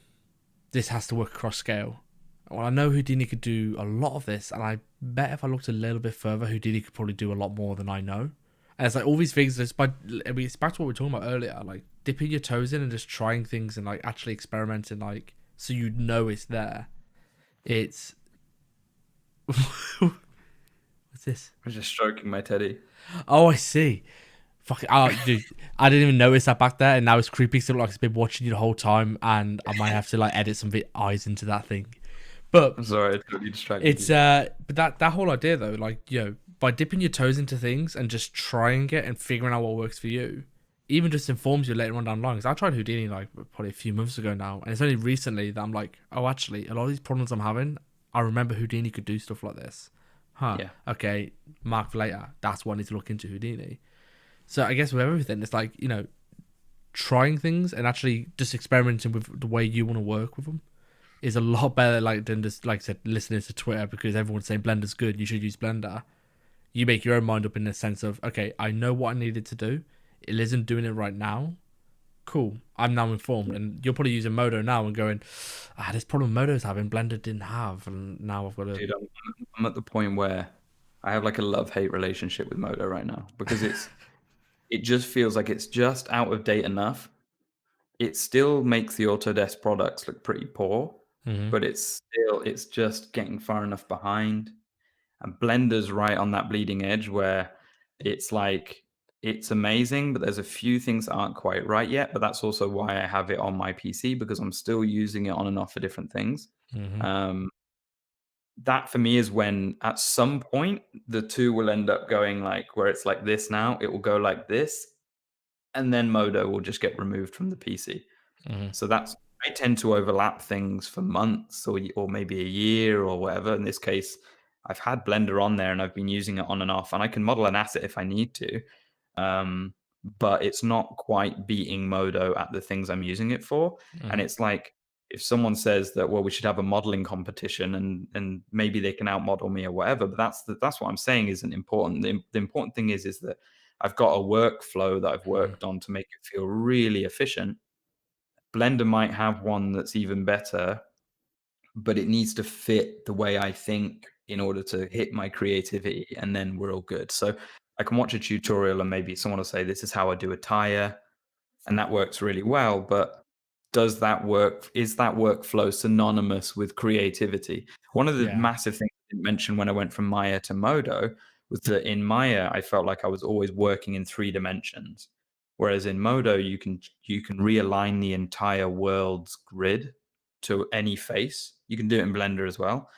this has to work across scale. Well, I know Houdini could do a lot of this, and I bet if I looked a little bit further, Houdini could probably do a lot more than I know. And it's like all these things. It's back to what we were talking about earlier, like dipping your toes in and just trying things and like actually experimenting, like so you know it's there. It's what's this? I was just stroking my teddy. Oh, I see. Fuck it. Oh, dude, I didn't even notice that back there, and now it's creepy. Still, like it's been watching you the whole time, and I might have to like edit some eyes into that thing. But I'm sorry, I totally distracted it's you. but that whole idea though, like by dipping your toes into things and just trying it and figuring out what works for you, even just informs you later on down the line. Because I tried Houdini like probably a few months ago now, and it's only recently that I'm like, oh, actually, a lot of these problems I'm having, I remember Houdini could do stuff like this. Huh? Yeah. Okay, mark for later. That's what I need to look into Houdini. So I guess with everything, it's like trying things and actually just experimenting with the way you want to work with them is a lot better like than just like I said listening to Twitter because everyone's saying Blender's good, you should use Blender. You make your own mind up in the sense of okay, I know what I needed to do. It isn't doing it right now. Cool, I'm now informed, and you're probably using Modo now and going, this problem Modo's having, Blender didn't have, and now I've got to. Dude, I'm at the point where I have like a love-hate relationship with Modo right now because it just feels like it's just out of date enough. It still makes the Autodesk products look pretty poor, Mm-hmm. but it's just getting far enough behind. And Blender's right on that bleeding edge where it's like it's amazing, but there's a few things that aren't quite right yet. But that's also why I have it on my PC because I'm still using it on and off for different things. Mm-hmm. That for me is when at some point the two will end up going like where it's like this now, it will go like this, and then Modo will just get removed from the PC. Mm-hmm. So that's I tend to overlap things for months or maybe a year or whatever. In this case, I've had Blender on there and I've been using it on and off, and I can model an asset if I need to. But it's not quite beating Modo at the things I'm using it for. And it's like if someone says that, well, we should have a modeling competition and maybe they can outmodel me or whatever, but that's what I'm saying isn't important. The important thing is that I've got a workflow that I've worked on to make it feel really efficient. Blender might have one that's even better, but it needs to fit the way I think in order to hit my creativity, and then we're all good. So I can watch a tutorial and maybe someone will say, this is how I do a tire, and that works really well. But does that work? Is that workflow synonymous with creativity? One of the Yeah. massive things I didn't mention when I went from Maya to Modo was that in Maya, I felt like I was always working in 3 dimensions. Whereas in Modo, you can realign the entire world's grid to any face. You can do it in Blender as well.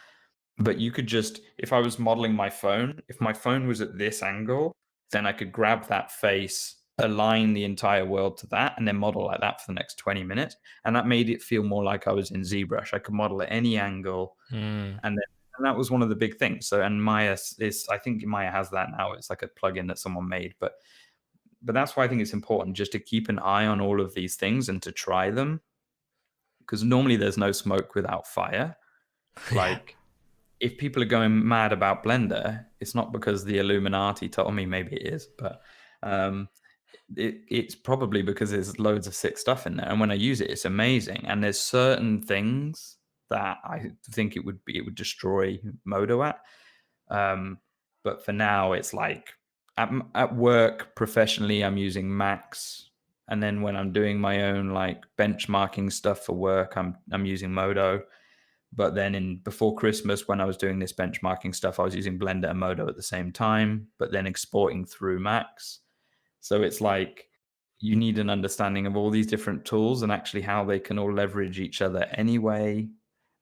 But you could just, if I was modeling my phone, if my phone was at this angle, then I could grab that face, align the entire world to that, and then model like that for the next 20 minutes. And that made it feel more like I was in ZBrush. I could model at any angle. And that was one of the big things. So, and Maya is, I think Maya has that now. It's like a plugin that someone made. But that's why I think it's important just to keep an eye on all of these things and to try them. Because normally there's no smoke without fire. Like, if people are going mad about Blender, it's not because the Illuminati told me, maybe it is, but it's probably because there's loads of sick stuff in there. And when I use it, it's amazing. And there's certain things that I think it would destroy Modo at. But for now, it's like at work professionally, I'm using Max. And then when I'm doing my own like benchmarking stuff for work, I'm using Modo. But then before Christmas, when I was doing this benchmarking stuff, I was using Blender and Modo at the same time, but then exporting through Max. So it's like you need an understanding of all these different tools and actually how they can all leverage each other anyway.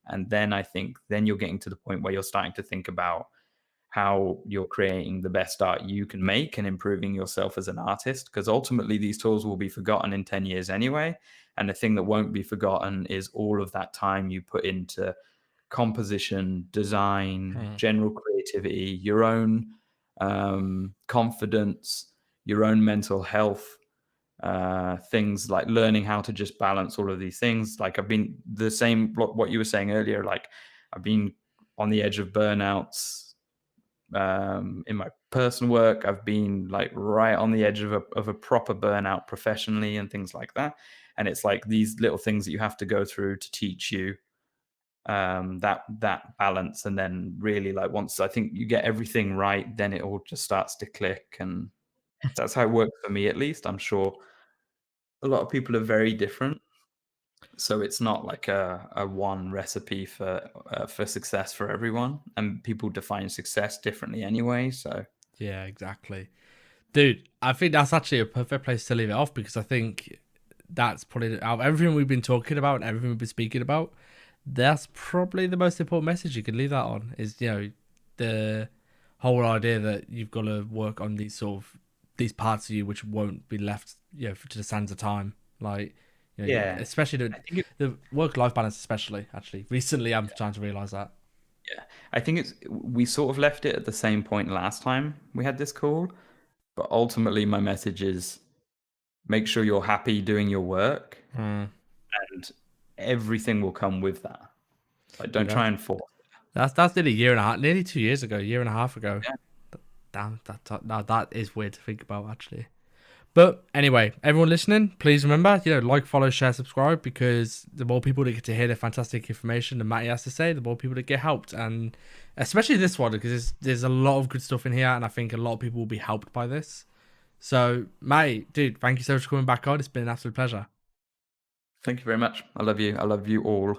And then I think then you're getting to the point where you're starting to think about how you're creating the best art you can make and improving yourself as an artist. Because ultimately, these tools will be forgotten in 10 years anyway. And the thing that won't be forgotten is all of that time you put into composition, design, general creativity, your own confidence, your own mental health, things like learning how to just balance all of these things. Like I've been the same, what you were saying earlier, like I've been on the edge of burnouts in my personal work. I've been like right on the edge of a proper burnout professionally and things like that. and it's like these little things that you have to go through to teach you that balance. And then really, like, once I think you get everything right, then it all just starts to click. And that's how it works for me, at least. I'm sure a lot of people are very different, so it's not like a one recipe for success for everyone, and people define success differently anyway. So Yeah, exactly. Dude, I think that's actually a perfect place to leave it off, because I think that's probably, out of everything we've been talking about and everything we've been speaking about, that's probably the most important message you can leave that on, is, you know, the whole idea that you've got to work on these parts of you which won't be left, you know, to the sands of time. Like, you know, yeah, especially I think the work-life balance, especially, actually. Recently, I'm trying to realize that. yeah, I think we sort of left it at the same point last time we had this call, but ultimately my message is make sure you're happy doing your work, Mm. and everything will come with that. Like, don't Yeah, try and force. that's nearly a year and a half, nearly 2 years ago, a year and a half ago. Yeah. Damn, that is weird to think about, actually. But anyway, everyone listening, please remember, you know, like, follow, share, subscribe, because the more people that get to hear the fantastic information that Matty has to say, the more people that get helped. And especially this one, because there's a lot of good stuff in here, and I think a lot of people will be helped by this. So, Matty, dude, thank you so much for coming back on. It's been an absolute pleasure. Thank you very much. I love you. I love you all.